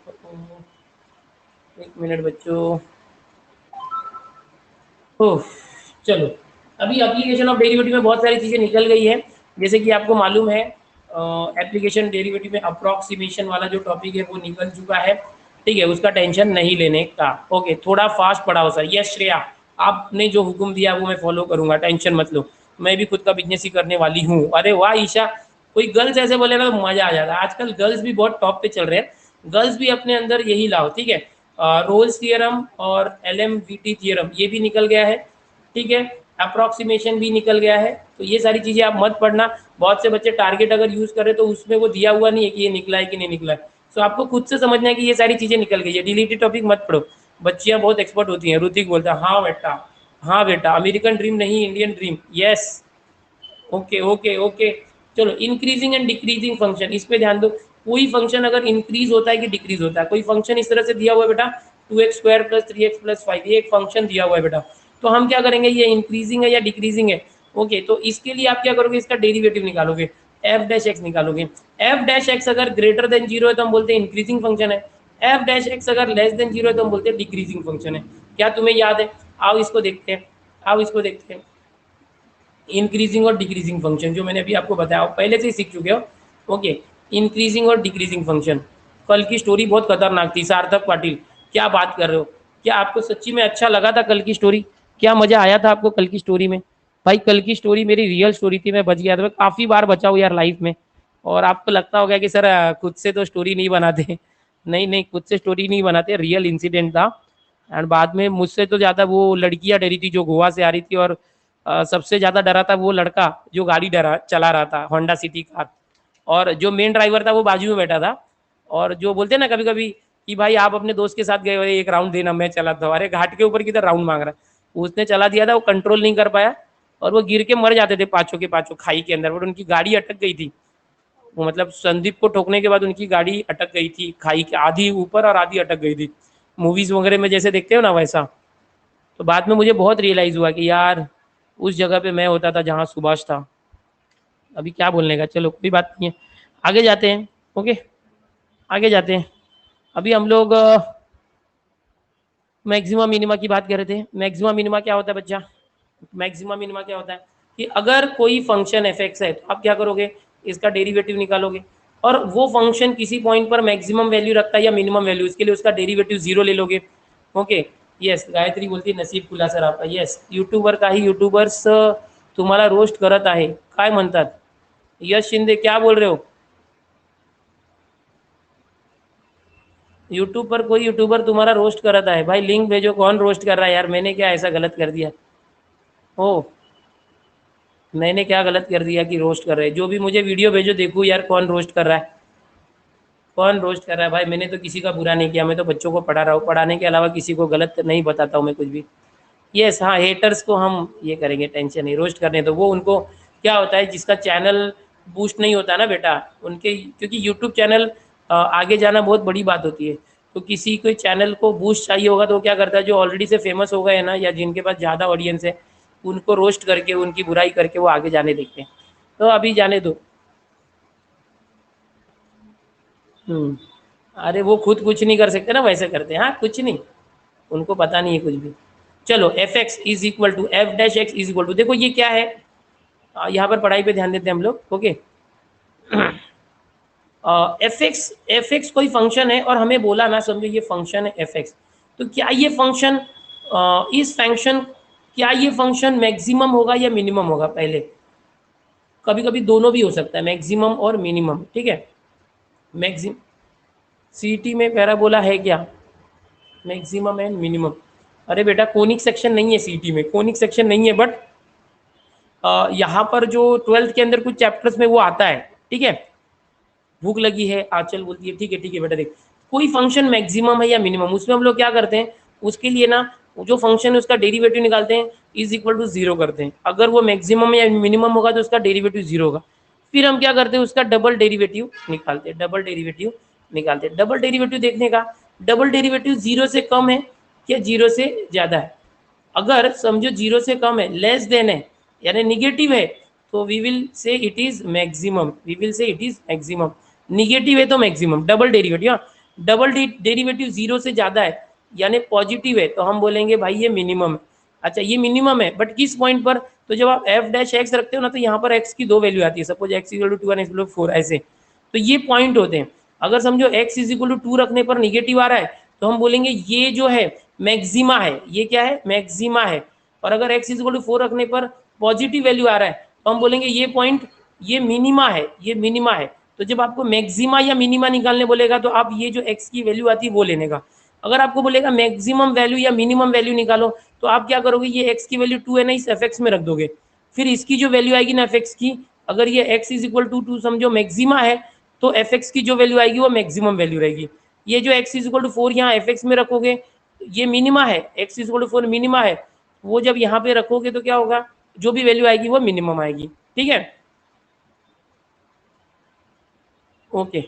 A: एक मिनट बच्चों। ओह चलो, अभी एप्लीकेशन ऑफ डेरिवेटिव में बहुत सारी चीज़ें निकल गई है। जैसे कि आपको मालूम है एप्लीकेशन डेरिवेटिव में अप्रॉक्सीमेशन वाला जो टॉपिक है वो निकल चुका है, ठीक है, उसका टेंशन नहीं लेने का। ओके थोड़ा फास्ट पढ़ाओ सर। यस श्रेया, आपने जो हुक्म दिया वो मैं फॉलो करूंगा, टेंशन मत लो। मैं भी खुद का बिजनेस ही करने वाली हूँ। अरे वाह ईशा, कोई गर्ल्स ऐसे बोले ना तो मजा आ जाता है। आजकल गर्ल्स भी बहुत टॉप पे चल रहे हैं, गर्ल्स भी अपने अंदर यही लाओ, ठीक है। रोल्स थियरम और LMVT थियरम ये भी निकल गया है, ठीक है। अप्रॉक्सीमेशन भी निकल गया है, तो ये सारी चीज़ें आप मत पढ़ना। बहुत से बच्चे टारगेट अगर यूज़ करें तो उसमें वो दिया हुआ नहीं है कि ये निकला है कि नहीं निकला है। सो आपको खुद से समझना है कि ये सारी चीज़ें निकल गई है। डिलीटेड टॉपिक मत पढ़ो। बच्चियाँ बहुत एक्सपर्ट होती हैं। ऋतिक बोलता है हाँ बेटा, हाँ बेटा, अमेरिकन ड्रीम नहीं Indian dream. Yes okay okay okay. चलो इंक्रीजिंग एंड डिक्रीजिंग फंक्शन, इस पे ध्यान दो। कोई फंक्शन अगर इंक्रीज होता है कि डिक्रीज होता है, कोई फंक्शन इस तरह से दिया हुआ है बेटा 2x square plus 3x plus 5, ये एक फंक्शन दिया हुआ है बेटा, तो हम क्या करेंगे, ये इंक्रीजिंग है या डिक्रीजिंग है। ओके तो इसके लिए आप क्या करोगे, इसका डेरिवेटिव निकालोगे, एफ डैश एक्स निकालोगे। एफ डैश एक्स अगर ग्रेटर देन जीरो है तो हम बोलते हैं इंक्रीजिंग फंक्शन है, एफ डैश एक्स अगर लेस देन जीरो है तो हम बोलते हैं डिक्रीजिंग फंक्शन है। क्या तुम्हें याद है? आओ इसको देखते हैं, आओ इसको देखते हैं। इंक्रीजिंग और डिक्रीजिंग फंक्शन जो मैंने अभी आपको बताया, आप पहले से ही सीख चुके हो। ओके इंक्रीजिंग और डिक्रीजिंग फंक्शन। कल की स्टोरी बहुत खतरनाक थी, सार्थक पाटिल, क्या बात कर रहे हो? क्या आपको सच्ची में अच्छा लगा था कल की स्टोरी? क्या मजा आया था आपको कल की स्टोरी में? भाई कल की स्टोरी मेरी रियल स्टोरी थी, मैं बच गया था। मैं काफ़ी बार बचा हूँ यार लाइफ में। और आपको लगता होगा कि सर खुद से तो स्टोरी नहीं बनाते। नहीं नहीं, खुद से स्टोरी नहीं बनाते, रियल इंसिडेंट था। एंड बाद में मुझसे तो ज़्यादा वो लड़कियाँ डरी थी जो गोवा से आ रही थी, और सबसे ज़्यादा डरा था वो लड़का जो गाड़ी डरा चला रहा था, होंडा सिटी कार। और जो मेन ड्राइवर था वो बाजू में बैठा था। और जो बोलते हैं ना कभी कभी कि भाई आप अपने दोस्त के साथ गए हो, एक राउंड देना, मैं चलाता हूँ, अरे घाट के ऊपर किधर राउंड मांग रहा है। उसने चला दिया था, वो कंट्रोल नहीं कर पाया और वो गिर के मर जाते थे पाँचों के पाँचों खाई के अंदर, बट उनकी गाड़ी अटक गई थी। वो मतलब संदीप को ठोकने के बाद उनकी गाड़ी अटक गई थी खाई के, आधी ऊपर और आधी अटक गई थी। मूवीज वगैरह में जैसे देखते हो ना वैसा। तो बाद में मुझे बहुत रियलाइज हुआ कि यार उस जगह पे मैं होता था जहाँ सुभाष था। अभी क्या बोलने का, चलो कोई बात नहीं है, आगे जाते हैं। ओके आगे जाते हैं। अभी हम लोग मैक्सिमम मिनिमा की बात कर रहे थे। मैक्सिमम मिनिमा क्या होता है बच्चा? मैक्सिमम मिनिमा क्या होता है कि अगर कोई फंक्शन एफ एक्स है तो आप क्या करोगे, इसका डेरिवेटिव निकालोगे। और वो फंक्शन किसी पॉइंट पर मैक्सिमम वैल्यू रखता है या मिनिमम वैल्यू, इसके लिए उसका डेरिवेटिव जीरो ले लोगे। ओके यस, गायत्री बोलती है नसीब खुला सर आपका। यस यूट्यूबर काही यूट्यूबर्स तुम्हाला रोस्ट करत आहे, काय म्हणतात? यश शिंदे क्या बोल रहे हो? यूट्यूब पर कोई यूट्यूबर तुम्हारा रोस्ट करता है? भाई लिंक भेजो, कौन रोस्ट कर रहा है यार? मैंने क्या ऐसा गलत कर दिया? ओ मैंने क्या गलत कर दिया कि रोस्ट कर रहे हैं? जो भी मुझे वीडियो भेजो, देखो यार कौन रोस्ट कर रहा है, कौन रोस्ट कर रहा है। भाई मैंने तो किसी का बुरा नहीं किया, मैं तो बच्चों को पढ़ा रहा हूँ, पढ़ाने के अलावा किसी को गलत नहीं बताता हूँ मैं कुछ भी। यस हाँ, हेटर्स को हम ये करेंगे, टेंशन नहीं, रोस्ट करने तो वो उनको क्या होता है, जिसका चैनल बूस्ट नहीं होता ना बेटा उनके, क्योंकि यूट्यूब चैनल आगे जाना बहुत बड़ी बात होती है। तो किसी को चैनल को बूस्ट चाहिए होगा तो वो क्या करता है, जो ऑलरेडी से फेमस हो गए हैं ना या जिनके पास ज़्यादा ऑडियंस है, उनको रोस्ट करके उनकी बुराई करके वो आगे जाने देखते हैं। तो अभी जाने दो। हम्म, अरे वो खुद कुछ नहीं कर सकते ना, वैसे करते हैं, हाँ कुछ नहीं, उनको पता नहीं है कुछ भी। चलो f x is equal to f dash x is equal to, देखो ये क्या है, यहाँ पर पढ़ाई पे ध्यान देते हैं हम लोग। ओके एफ एक्स कोई फंक्शन है और हमें बोला ना, समझो ये फंक्शन है एफ एक्स, तो क्या ये फंक्शन इस फंक्शन, क्या ये फंक्शन मैक्सिमम होगा या मिनिमम होगा? पहले कभी कभी दोनों भी हो सकता है, मैक्सिमम और मिनिमम, ठीक है। मैक्सिम सीटी में पैराबोला है क्या? Maximum and minimum? अरे बेटा कोनिक सेक्शन नहीं है सीटी में, कोनिक सेक्शन नहीं है, बट यहाँ पर जो 12th के अंदर कुछ चैप्टर्स में वो आता है, ठीक है। भूख लगी है आंचल बोलती है, ठीक है बेटा, देख कोई फंक्शन मैक्सिमम है या मिनिमम, उसमें हम लोग क्या करते हैं, उसके लिए ना जो फंक्शन है उसका डेरिवेटिव निकालते हैं, इज इक्वल टू जीरो करते हैं। अगर वो मैक्सिमम या मिनिमम होगा तो उसका डेरिवेटिव जीरो होगा। फिर हम क्या करते हैं, उसका डबल डेरिवेटिव निकालते हैं, डबल डेरिवेटिव निकालते हैं। डबल डेरिवेटिव देखने का डबल डेरिवेटिव जीरो से कम है या जीरो से ज़्यादा है? अगर समझो जीरो से कम है, लेस देन है यानी निगेटिव है, तो we will say it is maximum, we will say it is maximum. Negative है तो maximum. Double derivative, double derivative zero से ज़्यादा है यानी पॉजिटिव है, तो हम बोलेंगे भाई ये मिनिमम है। अच्छा ये मिनिमम है, बट किस पॉइंट पर? तो जब आप एफ डैश एक्स रखते हो ना, तो यहाँ पर एक्स की दो वैल्यू आती है, सपोज एक्स इक्वल टू 2 और एक्स इक्वल टू 4 ऐसे, तो ये पॉइंट होते हैं। अगर समझो एक्स इज इक्वल टू 2 रखने पर निगेटिव आ रहा है, तो हम बोलेंगे ये जो है मैक्सिमा है, ये क्या है? मैक्सिमा है। और अगर एक्स इज इक्वल टू 4 रखने पर पॉजिटिव वैल्यू आ रहा है, तो हम बोलेंगे ये पॉइंट ये मिनिमा है, ये मिनिमा है। तो जब आपको मैक्सिमा या मिनिमा निकालने बोलेगा, तो आप ये जो एक्स की वैल्यू आती है वो लेने का। अगर आपको बोलेगा मैक्सिमम वैल्यू या मिनिमम वैल्यू निकालो, तो आप क्या करोगे? ये एक्स की वैल्यू 2 है ना, इस एफ एक्स में रख दोगे। फिर इसकी जो वैल्यू आएगी ना एफ एक्स की, अगर ये एक्स इज इक्वल टू 2 समझो मैक्सिमा है, तो एफ एक्स की जो वैल्यू आएगी वो मैक्सिमम वैल्यू रहेगी। ये जो एक्स इज इक्वल टू 4 यहाँ एफ एक्स में रखोगे, ये मिनिमा है, x is equal to 4 minima है, वो जब यहाँ पे रखोगे तो क्या होगा? जो भी वैल्यू आएगी वो मिनिमम आएगी। ठीक है, ओके।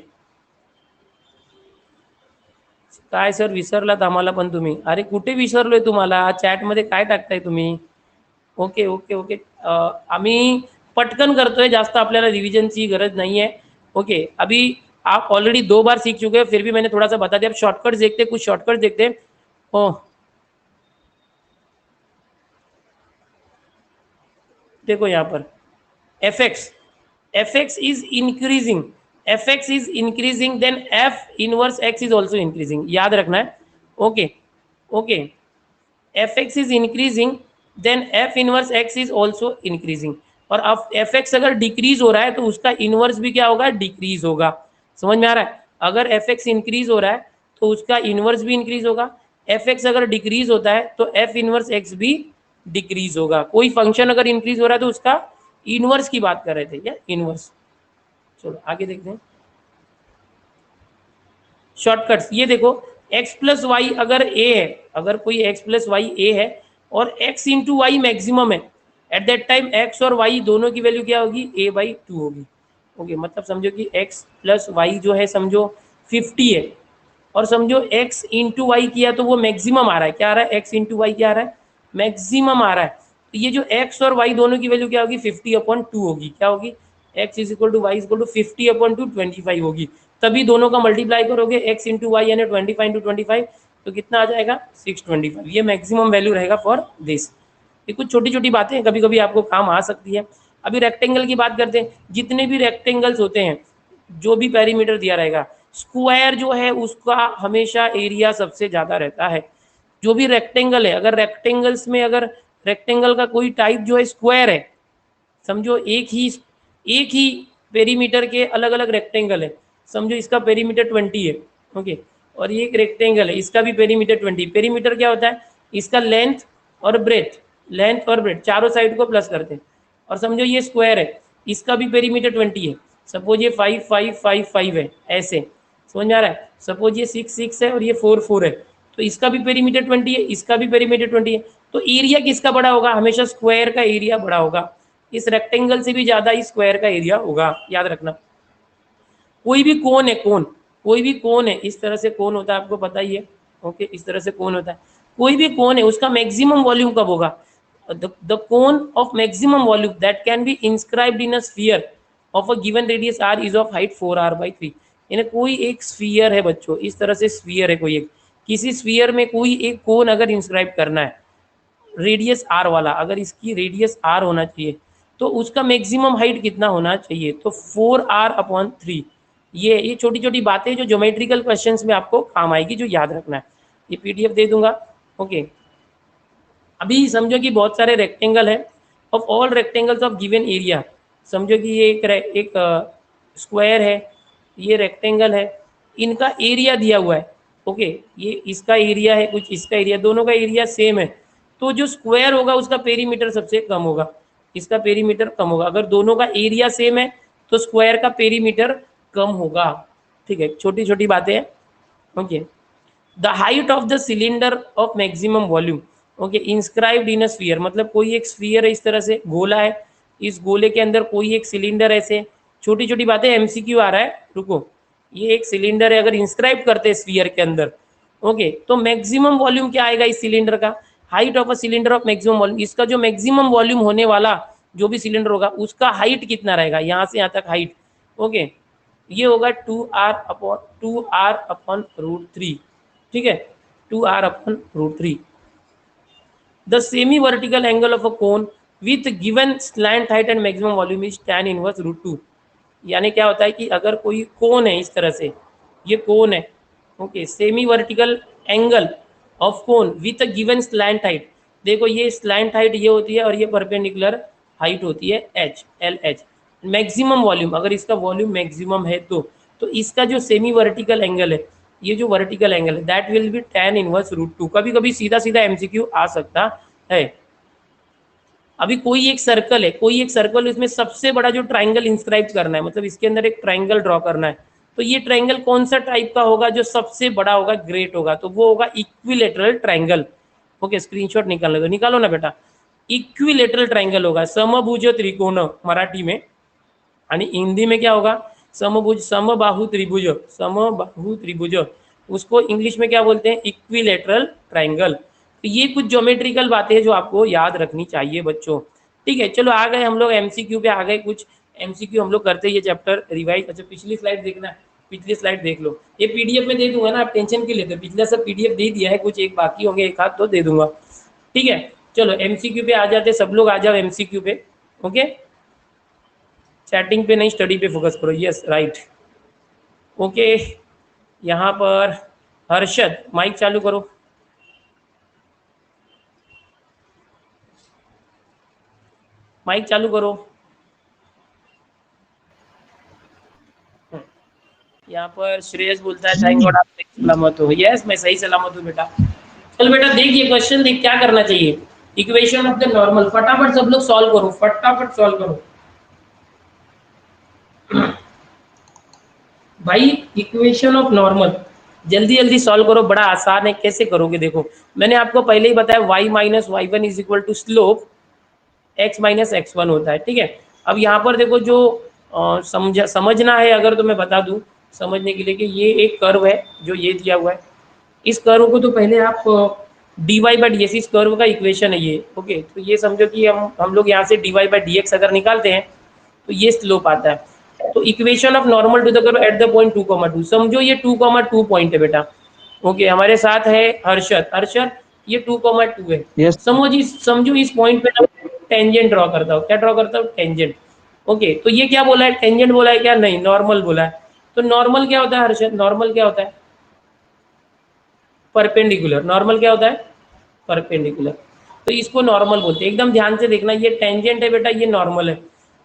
A: काय सर विसरलात आम्हाला पण तुम्ही? अरे कुठे विसरलोय तुम्हाला? चॅटमध्ये काय टाकताय तुम्ही? Okay okay okay. आम्ही पटकन करतोय, जास्त आपल्याला रिविजनची गरज नहीं है। ओके, अभी आप ऑलरेडी 2 बार सीख चुके हैं, फिर भी मैंने थोड़ा सा बता दिया। अब शॉर्टकट देखते हैं, कुछ शॉर्टकट देखते हैं। ओह देखो यहाँ पर f x, f x is increasing, f x is increasing, then f inverse x is also increasing, याद रखना है। Okay okay, f x is increasing, then f inverse x is also increasing. और अब एफ एक्स अगर decrease हो रहा है, तो उसका इनवर्स भी क्या होगा? डिक्रीज होगा। समझ में आ रहा है? अगर एफ एक्स इंक्रीज हो रहा है, तो उसका इनवर्स भी इंक्रीज होगा। एफ एक्स अगर डिक्रीज होता है, तो एफ इनवर्स एक्स भी डिक्रीज होगा। कोई फंक्शन अगर इंक्रीज हो रहा है, तो उसका इनवर्स की बात कर रहे थे क्या? इनवर्स। चलो आगे देखते हैं शॉर्टकट्स। ये देखो x प्लस वाई अगर a है, अगर कोई x प्लस वाई ए है और x इंटू वाई मैक्सिमम है, एट दैट टाइम x और y दोनों की वैल्यू क्या होगी? a बाई 2 होगी। ओके, मतलब समझो कि x प्लस वाई जो है समझो 50 है, और समझो x इंटू वाई किया तो वो मैक्सिमम आ रहा है। क्या आ रहा है? x इंटू वाई क्या आ रहा है? मैक्सिमम आ रहा है। तो ये जो x और y दोनों की वैल्यू क्या होगी? 50/2 होगी। क्या होगी? x is equal to y is equal to 50/2 25 होगी। तभी दोनों का मल्टीप्लाई करोगे, x इंटू वाई यानी 25/25, तो कितना आ जाएगा? 625। ये मैक्सिमम वैल्यू रहेगा फॉर दिस। ये कुछ छोटी छोटी बातें कभी कभी आपको काम आ सकती है। अभी रेक्टेंगल की बात करते हैं। जितने भी रेक्टेंगल्स होते हैं, जो भी पेरीमीटर दिया रहेगा, स्क्वायर जो है उसका हमेशा एरिया सबसे ज़्यादा रहता है। जो भी रेक्टेंगल है, अगर रेक्टेंगल्स में अगर रेक्टेंगल का कोई टाइप जो है स्क्वायर है, समझो एक ही पेरीमीटर के अलग अलग रेक्टेंगल है। समझो इसका पेरीमीटर 20 है, ओके, और ये एक रेक्टेंगल है, इसका भी पेरीमीटर 20। पेरीमीटर क्या होता है? इसका लेंथ और ब्रेथ, लेंथ और ब्रेथ चारों साइड को प्लस करते हैं। और समझो ये स्क्वायर है, इसका भी पेरीमीटर 20 है। सपोज ये 5 5 5 5 है, ऐसे समझ में आ रहा है? सपोज ये 6 6 है और ये 4 4 है, तो इसका भी पेरीमीटर 20 है, इसका भी पेरीमीटर 20 है। तो एरिया किसका बड़ा होगा? हमेशा स्क्वायर का एरिया बड़ा होगा। इस रेक्टेंगल से भी ज्यादा इस स्क्वायर का एरिया होगा, याद रखना। कोई भी कोन है, कोन, कोई भी कोन है, इस तरह से कोन होता है, आपको पता ही है। ओके, इस तरह से कोन होता है। कोई भी कोन है, उसका मैक्सिमम वॉल्यूम कब होगा? The cone of maximum volume that can be inscribed in a sphere of a given radius r is of height 4r/3। यानी कोई एक स्फीयर है बच्चों, इस तरह से स्फीयर है कोई एक, किसी स्फीयर में कोई एक कोन अगर इंस्क्राइब करना है, रेडियस आर वाला, अगर इसकी रेडियस आर होना चाहिए, तो उसका मैक्सिमम हाइट कितना होना चाहिए? तो 4r/3। ये छोटी छोटी बातें जो ज्योमेट्रिकल क्वेश्चंस में आपको काम आएगी, जो याद रखना है। ये पीडीएफ दे दूंगा। ओके, अभी समझो कि बहुत सारे रेक्टेंगल है, of all rectangles of given area. समझो कि ये एक स्क्वायर है, ये रेक्टेंगल है, इनका एरिया दिया हुआ है। ओके, ये इसका एरिया है, कुछ इसका एरिया, दोनों का एरिया सेम है, तो जो स्क्वायर होगा उसका पेरीमीटर सबसे कम होगा, इसका पेरीमीटर कम होगा। अगर दोनों का एरिया सेम है, तो स्क्वायर का पेरीमीटर कम होगा। ठीक है, छोटी छोटी बातें हैं। Okay, the height of the cylinder of maximum volume, okay, inscribed in a sphere, मतलब कोई एक स्फीयर है, इस तरह से गोला है, इस गोले के अंदर कोई एक सिलेंडर, ऐसे छोटी छोटी बातें, एमसीक्यू आ रहा है, रुको। ये एक सिलेंडर है, अगर इंस्क्राइब करते हैं स्फीयर के अंदर, ओके, तो मैक्सिमम वॉल्यूम क्या आएगा इस सिलेंडर का, height of a cylinder of maximum volume, इसका जो मैक्सिमम वॉल्यूम होने वाला जो भी सिलेंडर होगा उसका हाइट कितना रहेगा, यहाँ से यहाँ तक हाइट। ओके, ये होगा 2r/√3, ठीक है, 2r/√3। The semi vertical angle of a cone with given slant height and maximum volume is tan−1√2। यानी क्या होता है कि अगर कोई कोन है इस तरह से, ये कोन है, okay, semi vertical angle of cone with a given slant height, देखो ये स्लैंट हाइट ये होती है और ये परपेंडिकुलर हाइट होती है LH। मैक्सिमम वॉल्यूम, अगर इसका वॉल्यूम मैक्सिमम है तो इसका जो सेमी वर्टिकल एंगल है, ये जो वर्टिकल एंगल है दैट विल बी tan−1√2। कभी कभी सीधा सीधा MCQ आ सकता है। अभी कोई एक सर्कल है, कोई एक सर्कल, इसमें सबसे बड़ा जो ट्राइंगल इंस्क्राइब करना है, मतलब इसके अंदर एक ट्राइंगल ड्रॉ करना है, तो ये ट्राइंगल कौन सा टाइप का होगा, जो सबसे बड़ा होगा, ग्रेट होगा, तो वो होगा इक्विलेटरल ट्राइंगल। ओके, स्क्रीनशॉट निकाल लो, निकालो ना बेटा, इक्विलेटरल ट्राइंगल होगा, समभुज त्रिकोण मराठी में, आणि हिंदी में क्या होगा, समभुज, समबाहु त्रिभुज, समबाहु त्रिभुज, उसको इंग्लिश में क्या बोलते हैं, इक्विलेटरल ट्राइंगल। तो ये कुछ ज्योमेट्रिकल बातें जो आपको याद रखनी चाहिए बच्चों। ठीक है, चलो आ गए हम लोग MCQ पे, आ गए कुछ MCQ हम लोग करते हैं, ये चैप्टर रिवाइज। अच्छा, पिछली स्लाइड देखना है, पिछली स्लाइड देख लो, ये PDF में दे दूंगा ना, आप टेंशन क्यों लेते हो, पिछला सब PDF दे दिया है, कुछ एक बाकी होंगे, एक हाथ तो दे दूंगा। ठीक है, चलो MCQ पे आ जाते, सब लोग आ जाओ MCQ पे। ओके, चैटिंग पे नहीं, स्टडी पे फोकस करो, यस राइट। ओके, यहाँ पर हर्षद माइक चालू करो, माइक चालू करो। यहाँ पर श्रेयस बोलता है थैंक गॉड आप सही सलामत हो। यस, मैं सही सलामत हूँ बेटा। चल बेटा देखिए क्वेश्चन, देख क्या करना चाहिए, इक्वेशन ऑफ द नॉर्मल, फटाफट सब लोग सॉल्व करो, फटाफट सॉल्व करो भाई। इक्वेशन ऑफ नॉर्मल जल्दी जल्दी सॉल्व करो, बड़ा आसान है, कैसे करोगे देखो, मैंने आपको पहले ही बताया y−y1 is equal to slope x−x1 होता है। ठीक है, अब यहाँ पर देखो जो समझना है, अगर तो मैं बता दूं समझने के लिए कि ये एक कर्व है जो ये दिया हुआ है, इस कर्व को तो पहले आप dy/dx, इस कर्व का इक्वेशन है ये। ओके, तो ये समझो कि हम लोग यहाँ से dy/dx अगर निकालते हैं तो ये स्लोप आता है। तो equation of normal to the curve at the point 2,2, समझो ये 2,2 पॉइंट है बेटा। ओके, हमारे साथ है हर्षद, हर्षद ये 2,2 है।
B: यस
A: समझो इस पॉइंट पे ना टेंजेंट ड्रॉ करता हूँ, क्या ड्रॉ करता हूँ, टेंजेंट। ओके, तो ये क्या बोला है, टेंजेंट बोला है क्या, नहीं, नॉर्मल बोला है। तो नॉर्मल क्या होता है हर्षद, नॉर्मल क्या होता है, परपेंडिकुलर। नॉर्मल क्या होता है, परपेंडिकुलर, तो इसको नॉर्मल बोलते हैं। एकदम ध्यान से देखना, ये टेंजेंट है बेटा, ये नॉर्मल है,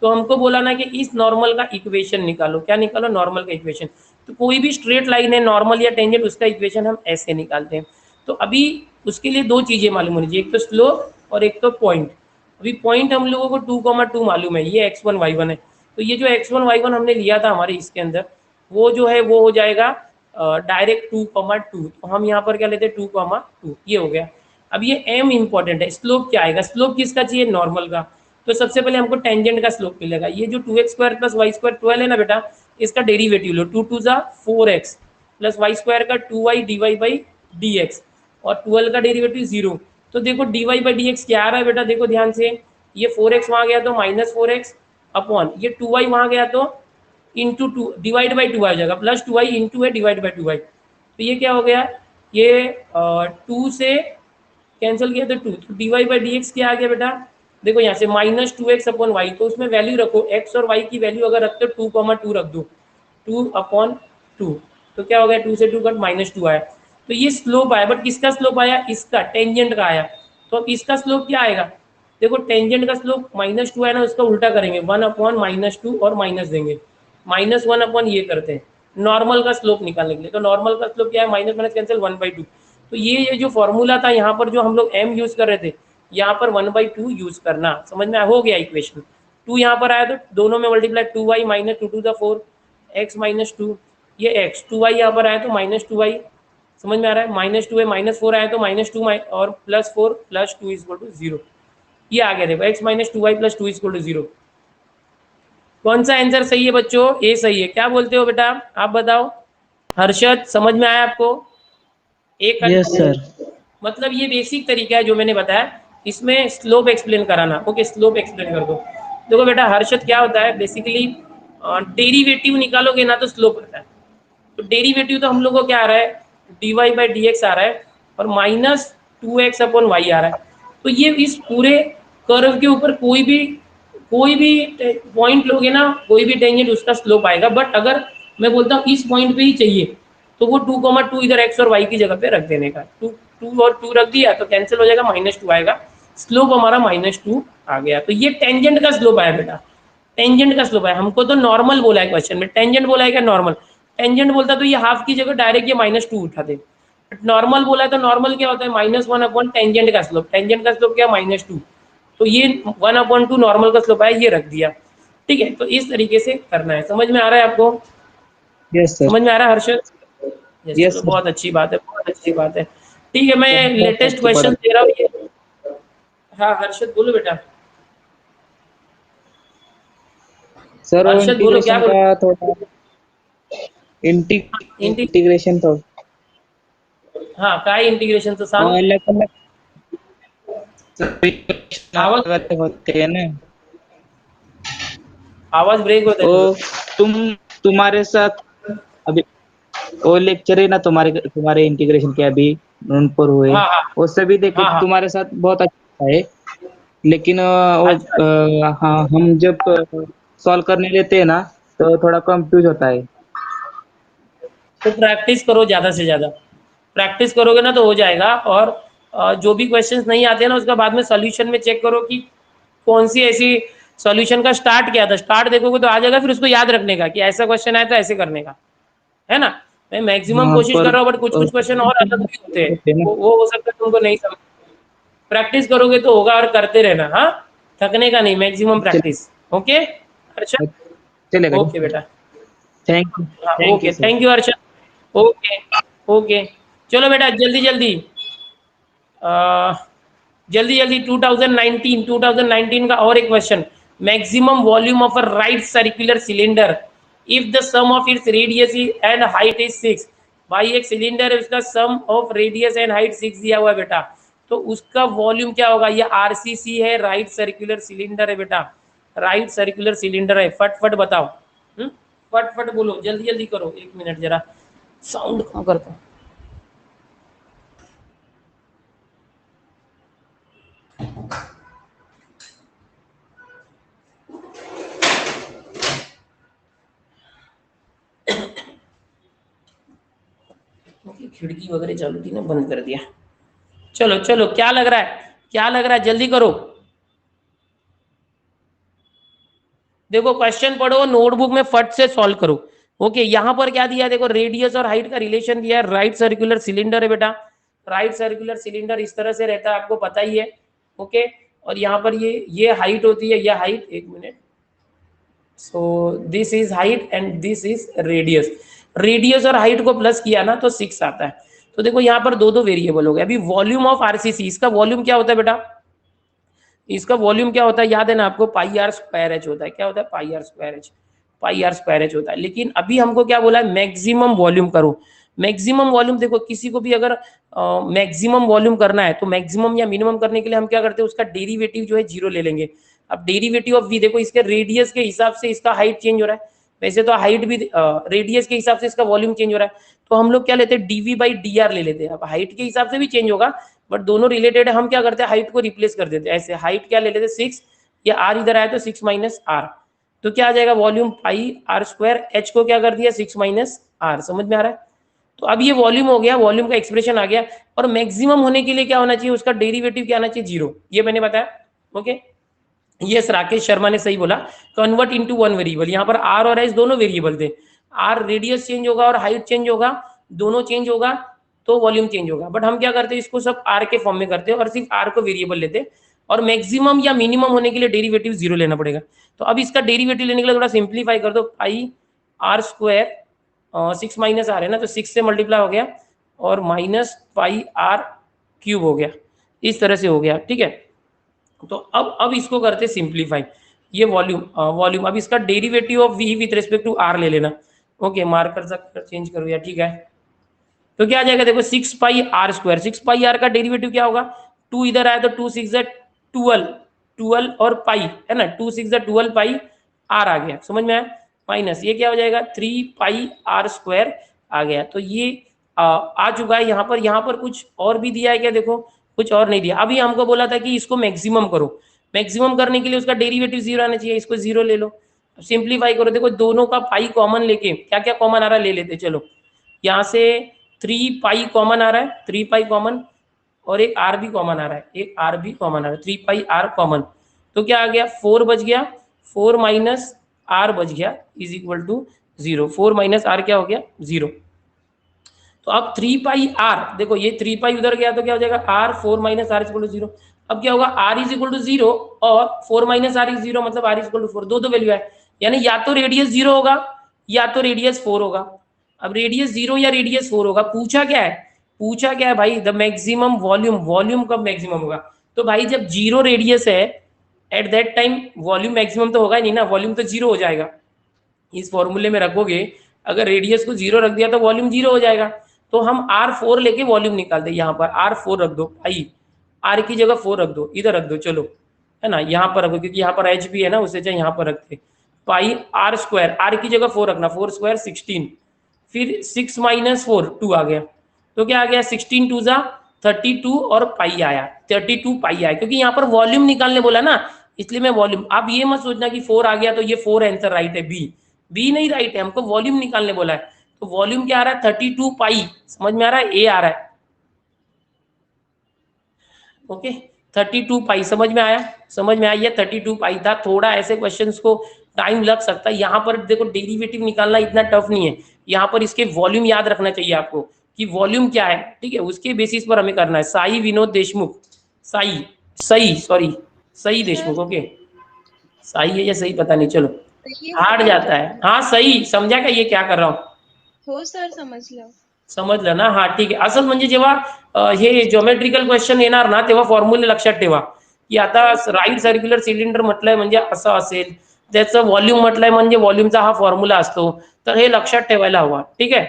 A: तो हमको बोला ना कि इस नॉर्मल का इक्वेशन निकालो, क्या निकालो, नॉर्मल का इक्वेशन। तो कोई भी स्ट्रेट लाइन है, नॉर्मल या टेंजेंट, उसका इक्वेशन हम ऐसे निकालते हैं। तो अभी उसके लिए दो चीजें मालूम होनी चाहिए, एक तो स्लोप और एक तो पॉइंट। अभी पॉइंट हम लोगों को 2,2 मालूम है, ये x1 y1 है, तो ये जो x1 y1 हमने लिया था हमारे इसके अंदर, वो जो है वो हो जाएगा डायरेक्ट 2,2, तो हम यहाँ पर क्या लेते हैं 2,2, ये हो गया। अब ये m इंपॉर्टेंट है, स्लोप क्या आएगा, स्लोप किसका चाहिए, नॉर्मल का। तो सबसे पहले हमको टेंजेंट का स्लोप मिलेगा, ये जो 2x² + y² 12 है ना बेटा, इसका डेरिवेटिव लो, 2×2 = 4x प्लस y² का 2y dy/dx, और 12 का डेरिवेटिव 0। तो देखो dy/dx क्या आ रहा है बेटा, देखो ध्यान से, ये 4x वहाँ गया तो -4x अपॉन ये 2y वहाँ गया तो इंटू 2 डिवाइड बाई 2 आ जाएगा, प्लस 2y इंटू है डिवाइड बाई 2y। तो ये क्या हो गया, ये 2 से कैंसिल किया तो 2, तो dy/dx क्या आ गया बेटा, देखो यहाँ से -2x/y, तो उसमें वैल्यू रखो, x और y की वैल्यू अगर रखते हो 2,2 रख दो, 2/2, तो क्या हो गया, 2 से 2 कट -2 आया। तो ये स्लोप आया, बट किसका स्लोप आया, इसका टेंजेंट का आया। तो अब इसका स्लोप क्या आएगा, देखो टेंजेंट का स्लोप -2 है ना, उसका उल्टा करेंगे, 1/-2 और माइनस देंगे, -1 ये करते हैं नॉर्मल का स्लोप निकालने के लिए। तो नॉर्मल का स्लोप क्या है, माइनस माइनस कैंसिल 1/2। तो ये जो फॉर्मूला था यहाँ पर जो हम लोग m यूज कर रहे थे, यहाँ पर 1/2 यूज करना, समझ में हो गया इक्वेशन। 2 यहाँ पर आया तो दोनों में multiply, 2y -2 to the 4 x-2, ये x, 2y यहाँ पर आया तो -2y, समझ में आ रहा है, -2 है, -4 आया तो -2 और +4 + 2 = 0। ये आ गया देखो, x-2y + 2 = 0। कौन सा आंसर सही है बच्चों, ए सही है, क्या बोलते हो बेटा आप बताओ, हर्षद समझ में आया आपको, एक
B: यस सर।
A: मतलब ये बेसिक तरीका है जो मैंने बताया, इसमें स्लोप एक्सप्लेन कराना। ओके, स्लोप एक्सप्लेन कर दो। देखो बेटा हर्षद, क्या होता है बेसिकली, डेरिवेटिव निकालोगे ना तो स्लोप आता है। तो डेरिवेटिव तो हम लोग को क्या आ रहा है, d y by d x आ रहा है, और माइनस 2x अपॉन वाई आ रहा है। तो ये इस पूरे कर्व के ऊपर कोई भी पॉइंट लोगे ना, कोई भी टेंजेंट, उसका स्लोप आएगा। बट अगर मैं बोलता हूँ इस पॉइंट पे ही चाहिए, तो वो 2,2 इधर x और y की जगह पे रख देने का। 2 और 2 रख दिया तो कैंसिल हो जाएगा, -2 आएगा, स्लोप हमारा -2 आ गया। तो ये टेंजेंट का स्लोप आया बेटा, टेंजेंट का स्लोप है। हमको तो नॉर्मल बोला है क्वेश्चन में, टेंजेंट बोला है क्या नॉर्मल। टेंजेंट बोलता तो ये हाफ की जगह डायरेक्ट ये -2 उठाते, बट नॉर्मल बोला है तो नॉर्मल क्या होता है, -1 अपॉन टेंजेंट का स्लोप। टेंजेंट का स्लोप क्या, -2, तो ये 1/2 नॉर्मल का स्लोप है, ये रख दिया। ठीक है, तो इस तरीके से करना है। समझ में आ रहा है आपको,
B: यस सर।
A: समझ में आ रहा है हर्षद? यस,
B: यस
A: चलो
B: सर।
A: बहुत अच्छी बात है, बहुत अच्छी बात है। ठीक है, मैं
B: बहुत
A: लेटेस्ट
B: अच्छी
A: क्वेश्चन
B: पढ़ा।
A: दे रहा हूँ ये। हाँ हर्षद बोलो बेटा।
B: सर वो
A: हर्षद बोलो, क्या
B: इंटीग्रेशन
A: बोलो।
B: का थोड़ा
A: इंटी
B: इंटीग्रेशन तो
A: हाँ, काय इंटीग्रेशन तो सांग।
B: अलग अलग
A: आवाज
B: अलग अलग होते हैं ना।
A: आवाज ब्रेक होता है
B: वो
A: तुझं।
B: तुम तुम्हारे साथ अभी वो लेक्चर है ना, तुम्हारे तुम्हारे इंटीग्रेशन के अभी उन पर हुए,
A: हाँ हाँ
B: वो सभी देखे
A: हाँ हाँ।
B: तुम्हारे साथ बहुत अच्छा है। लेकिन
A: अच्छा अच्छा।
B: हाँ हम जब सॉल्व करने लेते हैं ना तो थोड़ा कंफ्यूज होता है।
A: तो प्रैक्टिस करो ज़्यादा से ज़्यादा, प्रैक्टिस करोगे ना तो हो जाएगा। और जो भी क्वेश्चंस नहीं आते हैं ना, उसका बाद में सोल्यूशन में चेक करो कि कौन सी ऐसी सॉल्यूशन का स्टार्ट किया था, स्टार्ट देखोगे तो आ जाएगा। फिर उसको याद रखने का कि ऐसा क्वेश्चन आया तो ऐसे करने का, है ना। मैं मैक्सिमम
B: हाँ
A: कोशिश
B: पर
A: कर रहा हूँ, बट कुछ कुछ क्वेश्चन और अलग भी होते हैं,
B: होते हैं ना।
A: वो हो सकता है तुमको नहीं समझ। प्रैक्टिस करोगे तो होगा, और करते रहना, हाँ, थकने का नहीं, मैक्सिमम
B: चल,
A: प्रैक्टिस। ओके अच्छा,
B: चलेगा
A: ओके
B: जी।
A: बेटा। हाँ
B: thank you
A: okay,
B: sir.
A: Thank you Harshad. Okay okay, चलो बेटा जल्दी जल्दी, जल्दी जल्दी 2019 का और एक question. Maximum volume of a right circular cylinder if the sum of its radius and height is 6। भाई एक सिलेंडर है, उसका sum of radius and height 6 दिया हुआ है बेटा, तो उसका वॉल्यूम क्या होगा। ये आरसीसी है, राइट सर्कुलर सिलेंडर है बेटा, राइट सर्कुलर सिलेंडर है। फट फट बताओ, फट फट बोलो, जल्दी जल्दी करो, 1 मिनट जरा साउंड कम करता हूँ। खिड़की वगैरह चालू थी ना, बंद कर दिया। चलो चलो, क्या लग रहा है, क्या लग रहा है, जल्दी करो। देखो क्वेश्चन पढ़ो, नोटबुक में फट से सॉल्व करो। ओके, यहाँ पर क्या दिया है देखो, रेडियस और हाइट का रिलेशन दिया है, राइट सर्कुलर सिलेंडर है बेटा। राइट सर्कुलर सिलेंडर इस तरह से रहता है, आपको पता ही है। ओके, और यहाँ पर ये हाइट होती है, ये height, 1 minute. So this is height and this is radius. Radius और हाइट को प्लस किया ना तो 6 आता है। तो देखो यहाँ पर दो दो वेरिएबल हो गए। अभी वॉल्यूम ऑफ आरसीसी, इसका वॉल्यूम क्या होता है बेटा, इसका वॉल्यूम क्या होता है, याद है ना आपको, पाई आर स्क्वायर एच होता है। क्या होता है, pi r square h, pi r square h होता है। लेकिन अभी हमको क्या बोला है, मैक्सिमम वॉल्यूम करो। मैक्सिमम वॉल्यूम, देखो किसी को भी अगर मैक्सिमम वॉल्यूम करना है तो मैक्सिमम या मिनिमम करने के लिए हम क्या करते हैं, उसका डेरिवेटिव जो है 0 ले लेंगे। अब डेरिवेटिव ऑफ वी, देखो इसके रेडियस के हिसाब से इसका हाइट चेंज हो रहा है, वैसे तो हाइट भी रेडियस के हिसाब से इसका वॉल्यूम चेंज हो रहा है। तो हम लोग क्या लेते हैं, डीवी बाई डी आर ले लेते हैं। अब हाइट के हिसाब से भी चेंज होगा, बट दोनों रिलेटेड है। हम क्या करते हैं, हाइट को रिप्लेस कर देते हैं ऐसे, हाइट क्या ले लेते हैं 6, या आर इधर आया तो 6 माइनस आर, तो क्या आ जाएगा, volume pi r square, h को क्या कर दिया 6 माइनस आर। समझ में आ रहा है। तो अब ये वॉल्यूम हो गया, वॉल्यूम का एक्सप्रेशन आ गया। और मैक्सिमम होने के लिए क्या होना चाहिए, उसका डेरिवेटिव क्या आना चाहिए, 0, ये मैंने बताया। ओके, यस राकेश शर्मा ने सही बोला, कन्वर्ट इनटू वन वेरिएबल। यहाँ पर आर और एच दोनों वेरिएबल थे, आर रेडियस चेंज होगा और हाइट चेंज होगा, दोनों चेंज होगा तो वॉल्यूम चेंज होगा। बट हम क्या करते हैं, इसको सब आर के फॉर्म में करते हैं और सिर्फ आर को वेरिएबल लेते हैं। और मैक्सिमम या मिनिमम होने के लिए डेरिवेटिव 0 लेना पड़ेगा। तो अब इसका डेरिवेटिव लेने के लिए थोड़ा सिंप्लीफाई कर दो, पाई आर स्क्वायर, 6 माइनस आर है ना, तो 6 से मल्टीप्लाई हो गया और माइनस पाई आर क्यूब हो गया, इस तरह से हो गया। ठीक है, तो अब इसको करते सिंप्लीफाई, ये वॉल्यूम वॉल्यूम, अब इसका derivative of v with respect to r ले लेना। ओके, मार्कर चेंज करो या, ठीक है, तो क्या आ जाएगा देखो 6 पाई आर स्क्वायर, 6 पाई आर का डेरिवेटिव क्या होगा, 2 इधर आया तो 2 6 12, 12 और पाई है ना, 2 6 12 पाई आर आ गया, समझ में आया, माइनस ये क्या हो जाएगा 3 पाई आर स्क्वायर आ गया। तो ये आ चुका है यहाँ पर कुछ और भी दिया है क्या, देखो कुछ और नहीं दिया। अभी हमको बोला था कि इसको मैक्सिमम करो, मैक्सिमम करने के लिए उसका डेरिवेटिव जीरो आना चाहिए, इसको जीरो ले लो, सिंप्लीफाई करो, देखो दोनों का पाई कॉमन लेके क्या क्या कॉमन आ रहा है ले लेते, चलो यहाँ से 3 पाई कॉमन आ रहा है, 3 पाई कॉमन, और एक आर भी कॉमन आ रहा है, एक आर भी कॉमन आ रहा है, 3 पाई आर कॉमन, तो क्या आ गया 4 बच गया, 4 माइनस आर बच गया is equal to 0, 4 minus r क्या हो गया 0। तो अब 3 पाई आर, देखो ये 3 पाई उधर गया तो क्या हो जाएगा r, 4 minus r is equal to 0। अब क्या होगा आर इज इक्वल टू 0 और 4 माइनस आर इज 0, मतलब आर इज इक्वल टू 4, दो वैल्यू है, यानी या तो रेडियस 0 होगा या तो रेडियस 4 होगा। अब रेडियस 0 या रेडियस 4 होगा, पूछा क्या है, पूछा क्या है भाई, द मैक्सिमम वॉल्यूम, वॉल्यूम कब मैक्सिमम होगा, तो भाई जब 0 रेडियस है at that time volume maximum तो होगा ही नहीं ना, वॉल्यूम तो 0 हो जाएगा। इस फॉर्मूले में रखोगे, अगर रेडियस को 0 रख दिया तो वॉल्यूम 0 हो जाएगा। तो हम R4 लेके वॉल्यूम निकालते, यहाँ पर R4 रख दो, भाई R की जगह 4 रख दो, इधर रख दो, चलो है ना, यहाँ पर रखो क्योंकि यहाँ पर H भी है ना, उससे चाहे यहाँ पर रखते, पाई आर स्क्वायर, आर की जगह 4 रखना, 4 स्क्वायर 16, फिर 6 माइनस 4 2 आ गया, तो क्या आ गया 16 टू जा 32 और पाई आया, 32 पाई आया, क्योंकि यहाँ पर वॉल्यूम निकालने बोला ना, इसलिए मैं वॉल्यूम, आप ये मत सोचना कि 4 आ गया तो ये 4 आंसर राइट है, बी नहीं राइट है, हमको वॉल्यूम निकालने बोला है। तो वॉल्यूम क्या आ रहा है 32 पाई, समझ में आ रहा है, ए आ रहा है, ओके 32 पाई, समझ में आया, समझ में आया, 32 पाई था, थोड़ा ऐसे क्वेश्चंस को टाइम लग सकता है, यहाँ पर देखो डेरिवेटिव निकालना इतना टफ नहीं है, यहाँ पर इसके वॉल्यूम याद रखना चाहिए आपको कि वॉल्यूम क्या है, ठीक है, उसके बेसिस पर हमें करना है। साई विनोद देशमुख, साई सही सॉरी सही
C: सर
A: देशमुख, ओके साई है या सही पता नहीं, चलो
C: ये
A: हार्ड जाता है, हाँ सही समझा क्या ये क्या कर रहा हूँ,
C: हो सर समज लो
A: समजलं ना, हा ठीक आहे। असल म्हणजे जेव्हा हे ज्योमेट्रिकल क्वेश्चन येणार ना तेव्हा फॉर्म्युले लक्षात ठेवा की आता राईट सर्क्युलर सिलेंडर म्हटलंय म्हणजे असं असेल, त्याचं व्हॉल्यूम म्हटलंय म्हणजे व्हॉल्यूमचा हा फॉर्म्युला असतो, तर हे लक्षात ठेवायला हवा, ठीक है।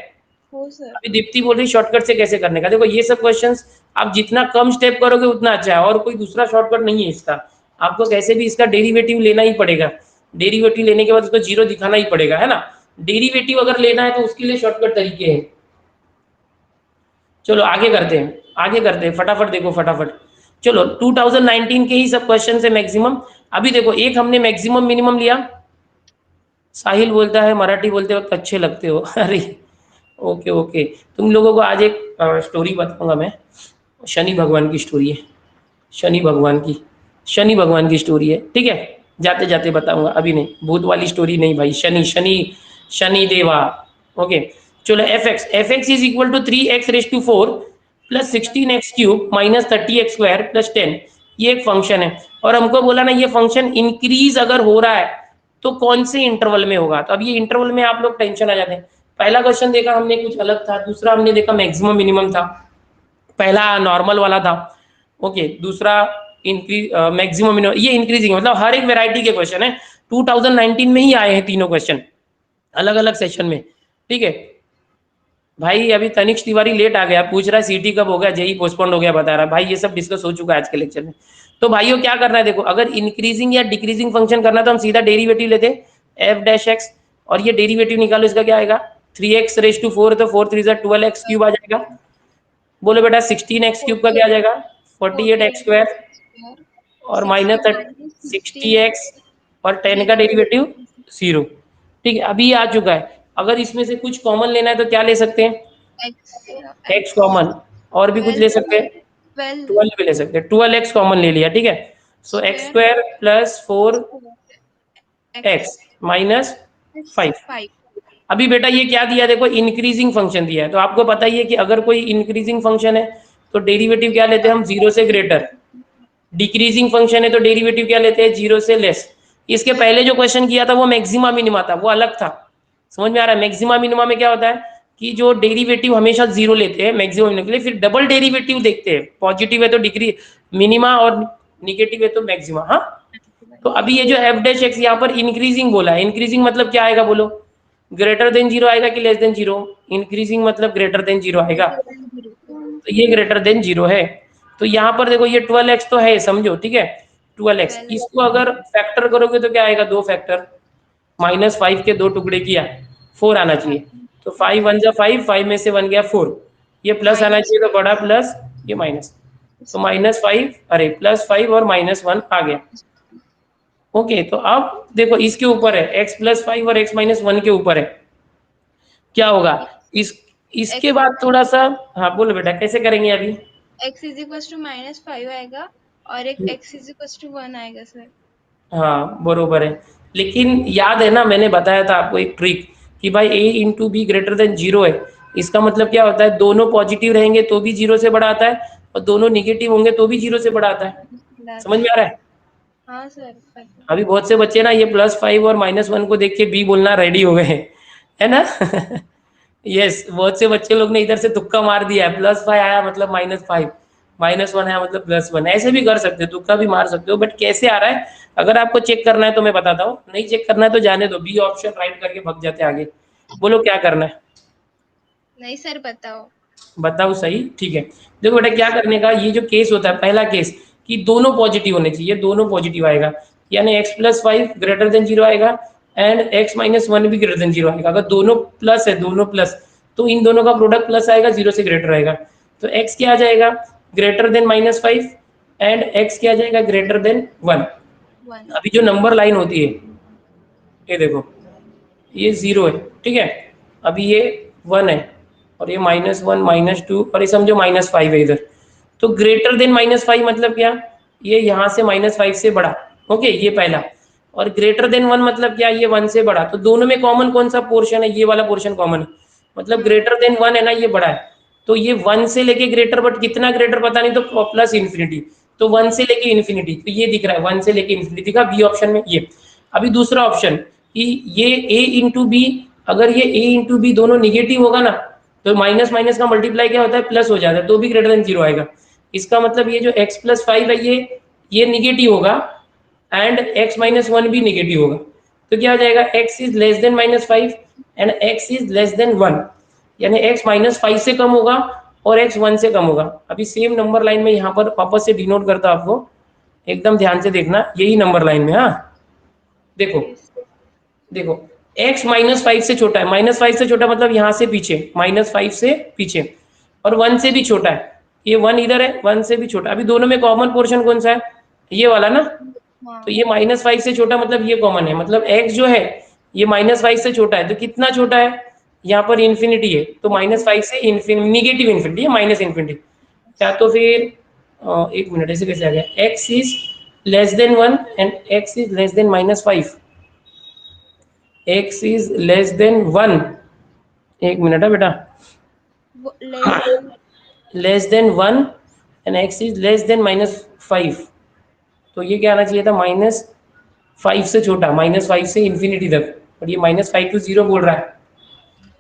C: हो सर।
A: अभी दीप्ति बोल रही शॉर्टकट से कैसे करने का, देखो ये सब क्वेश्चंस आप जितना कम स्टेप करोगे उतना अच्छा है, और कोई दूसरा शॉर्टकट नहीं है इसका, आपको कैसे भी इसका डेरिवेटिव लेना ही पड़ेगा, डेरिवेटिव लेने के बाद उसको जीरो दिखाना ही पड़ेगा, है ना, डेरिवेटिव अगर लेना है तो उसके लिए शॉर्टकट तरीके हैं। चलो आगे करते हैं, आगे करते हैं, फटाफट देखो फटाफट, चलो 2019 के ही सब क्वेश्चन है मैक्सिमम। अभी देखो एक हमने मैक्सिमम मिनिमम लिया, साहिल बोलता है मराठी बोलते वक्त अच्छे लगते हो अरे ओके ओके, तुम लोगों को आज एक स्टोरी बताऊंगा मैं, शनि भगवान की स्टोरी है, शनि भगवान की, शनि भगवान की स्टोरी है, ठीक है, जाते जाते बताऊंगा, अभी नहीं, भूत वाली स्टोरी नहीं भाई, शनि शनि शनि देवा, ओके। चलो f x is equal to 3x⁴ plus 16x³ minus 30x² plus 10, ये एक फंक्शन है, और हमको बोला ना ये फंक्शन इंक्रीज अगर हो रहा है तो कौन से इंटरवल में होगा, तो अब ये इंटरवल में आप लोग टेंशन आ जाते हैं। पहला क्वेश्चन देखा हमने कुछ अलग था, दूसरा हमने देखा मैक्सिमम मिनिमम था, पहला नॉर्मल वाला था, ओके, दूसरा इंक्रीज मैक्सिमम मिनिमम, ये इंक्रीजिंग, मतलब हर एक वैरायटी के क्वेश्चन है, 2019 में ही आए हैं तीनों क्वेश्चन अलग अलग सेशन में, ठीक है। भाई अभी तनिष्क तिवारी लेट आ गया, पूछ रहा है सीटी कब हो गया, जेई पोस्टपोन्ड हो गया, बता रहा है भाई, ये सब डिस्कस हो चुका है आज के लेक्चर में। तो भाइयों क्या करना है, देखो अगर इंक्रीजिंग या डिक्रीजिंग फंक्शन करना तो हम सीधा डेरिवेटिव लेते f'(x), और ये डेरिवेटिव निकालो, इसका क्या आएगा 3x⁴, तो 4 3 12x³ आ जाएगा, बोलो बेटा 16x³ का क्या आ जाएगा 48x², और माइनस 60x, और 10 का डेरिवेटिव 0, ठीक है। अभी ये आ चुका है, अगर इसमें से कुछ कॉमन लेना है तो क्या ले सकते हैं, x कॉमन, और भी कुछ ले सकते हैं 12 भी ले सकते हैं, 12x कॉमन ले लिया, ठीक है। सो x² प्लस 4x माइनस 5। अभी बेटा ये क्या दिया, देखो इंक्रीजिंग फंक्शन दिया है, तो आपको पता ही है कि अगर कोई इंक्रीजिंग फंक्शन है तो डेरिवेटिव क्या लेते हैं हम 0 से ग्रेटर, डिक्रीजिंग फंक्शन है तो डेरिवेटिव क्या लेते हैं 0 से लेस। इसके पहले जो क्वेश्चन किया था वो मैक्सिमा मिनिमा था, वो अलग था, समझ में आ रहा है। मैक्सिमा मिनिमा में क्या होता है कि जो डेरिवेटिव हमेशा 0 लेते हैं मैक्सिमम मिनिमम के लिए, फिर डबल डेरिवेटिव देखते हैं, पॉजिटिव है तो डिग्री मिनिमा और निगेटिव है तो मैक्सिमा, हाँ। तो अभी ये जो f'(x) यहाँ पर इंक्रीजिंग बोला है, इंक्रीजिंग मतलब क्या आएगा बोलो, ग्रेटर देन जीरो आएगा कि लेस देन जीरो? इंक्रीजिंग मतलब ग्रेटर देन जीरो आएगा, तो ये ग्रेटर देन जीरो है। तो यहाँ पर देखो ये 12x तो है, समझो, ठीक है, 12x।
C: 12
A: इसको अगर फैक्टर करोगे तो क्या आएगा? दो फैक्टर, -5 के दो टुकड़े किया, 4 आना चाहिए। तो 5 1 जा 5, 5 में से 1 गया 4, ये प्लस आना
C: माइनस
A: चाहिए, तो बड़ा प्लस, ये माइनस, तो -5, अरे +5 और -1 आ गया। ओके, तो अब देखो इसके ऊपर है x + 5 और x - 1 के ऊपर है, क्या होगा? इस इसके बाद थोड़ा सा, हाँ बोलो बेटा, कैसे करेंगे अभी?
C: x इज इक्वल टू -5 आएगा और एक x इज इक्वल टू 1 आएगा सर।
A: हाँ बरोबर है, लेकिन याद है ना मैंने बताया था आपको एक ट्रिक कि भाई a into be greater than zero है। इसका मतलब क्या होता है? दोनों पॉजिटिव रहेंगे तो भी जीरो से बड़ा आता है, और दोनों निगेटिव होंगे तो भी जीरो से बड़ा आता है। समझ में आ रहा है?
C: हाँ सर पता।
A: अभी बहुत से बच्चे ना ये +5 और -1 को देख के बी बोलना रेडी हो गए हैं, है ना? यस, बहुत से बच्चे लोग ने इधर से तुक्का मार दिया है, +5 आया मतलब -5, -1 आया मतलब +1, ऐसे भी कर सकते हो, तुक्का भी मार सकते हो, बट कैसे आ रहा है अगर आपको चेक करना है तो मैं बताता हूँ, नहीं चेक करना है तो जाने दो, बी ऑप्शन राइट करके भग जाते आगे। बोलो क्या करना है?
C: नहीं सर बताओ।
A: बताओ सही, ठीक है। देखो बेटा क्या करने का, ये जो केस होता है पहला केस कि दोनों पॉजिटिव होने चाहिए, दोनों पॉजिटिव आएगा, यानी x + 5 ग्रेटर देन जीरो आएगा एंड x - 1 भी ग्रेटर देन जीरो आएगा। अगर दोनों प्लस है, दोनों प्लस, तो इन दोनों का प्रोडक्ट प्लस आएगा, जीरो से ग्रेटर आएगा, तो x क्या आ जाएगा? ग्रेटर देन -5 एंड x क्या आ जाएगा? Greater than 1।
C: 1
A: अभी जो नंबर लाइन होती है, ये देखो, ये जीरो है, ठीक है, अभी ये 1 है, और ये -1 -2 और ये समझो -5 है इधर, तो ग्रेटर देन -5 मतलब क्या? ये यहाँ से -5 से बड़ा, ओके, ये पहला। और ग्रेटर देन 1 मतलब क्या? ये 1 से बड़ा। तो दोनों में कॉमन कौन सा पोर्शन है? ये वाला पोर्शन कॉमन है, मतलब ग्रेटर देन 1 है ना, ये बड़ा है, तो ये 1 से लेके ग्रेटर, बट कितना ग्रेटर पता नहीं, तो प्लस इन्फिनिटी, तो 1 से लेके इन्फिनिटी, तो ये दिख रहा है 1 से लेके इन्फिनिटी दिखा बी ऑप्शन में ये। अभी दूसरा ऑप्शन कि ये a इंटू बी, अगर ये a इंटू बी दोनों निगेटिव होगा ना, तो माइनस माइनस का मल्टीप्लाई क्या होता है? प्लस हो जाता है, तो भी ग्रेटर देन जीरो आएगा। इसका मतलब ये जो x + 5 है ये निगेटिव होगा एंड x - 1 भी निगेटिव होगा, तो क्या हो जाएगा? x is less than -5 and x is less than 1, यानी x -5 से कम होगा और x 1 से कम होगा। अभी सेम नंबर लाइन में यहाँ पर वापस से डिनोट करता हूं आपको, एकदम ध्यान से देखना, यही नंबर लाइन में, हाँ देखो,
C: यस
A: देखो x -5 से छोटा है, -5 से छोटा मतलब यहाँ से पीछे, -5 से पीछे, और 1 से भी छोटा है, ये 1 इधर है, 1 से भी छोटा। अभी दोनों में कॉमन पोर्शन कौन सा है? ये वाला ना, तो
C: हाँ
A: ये -5 से छोटा मतलब ये कॉमन है, मतलब x जो है ये -5 से छोटा है, तो कितना छोटा है? यहाँ पर इन्फिनिटी है, तो -5 से इन्फिनिटी, निगेटिव इन्फिनिटी है, माइनस इन्फिनिटी, या तो फिर एक मिनट, ऐसे कैसे आ गया? x is less than 1 and x is less than -5, x is less than 1, एक मिनट है बेटा,
C: वो less than
A: less than 1 and x is less than -5, तो ये क्या आना चाहिए था? -5 से छोटा, -5 से इन्फिनिटी तक, और ये -5 टू 0 बोल रहा है,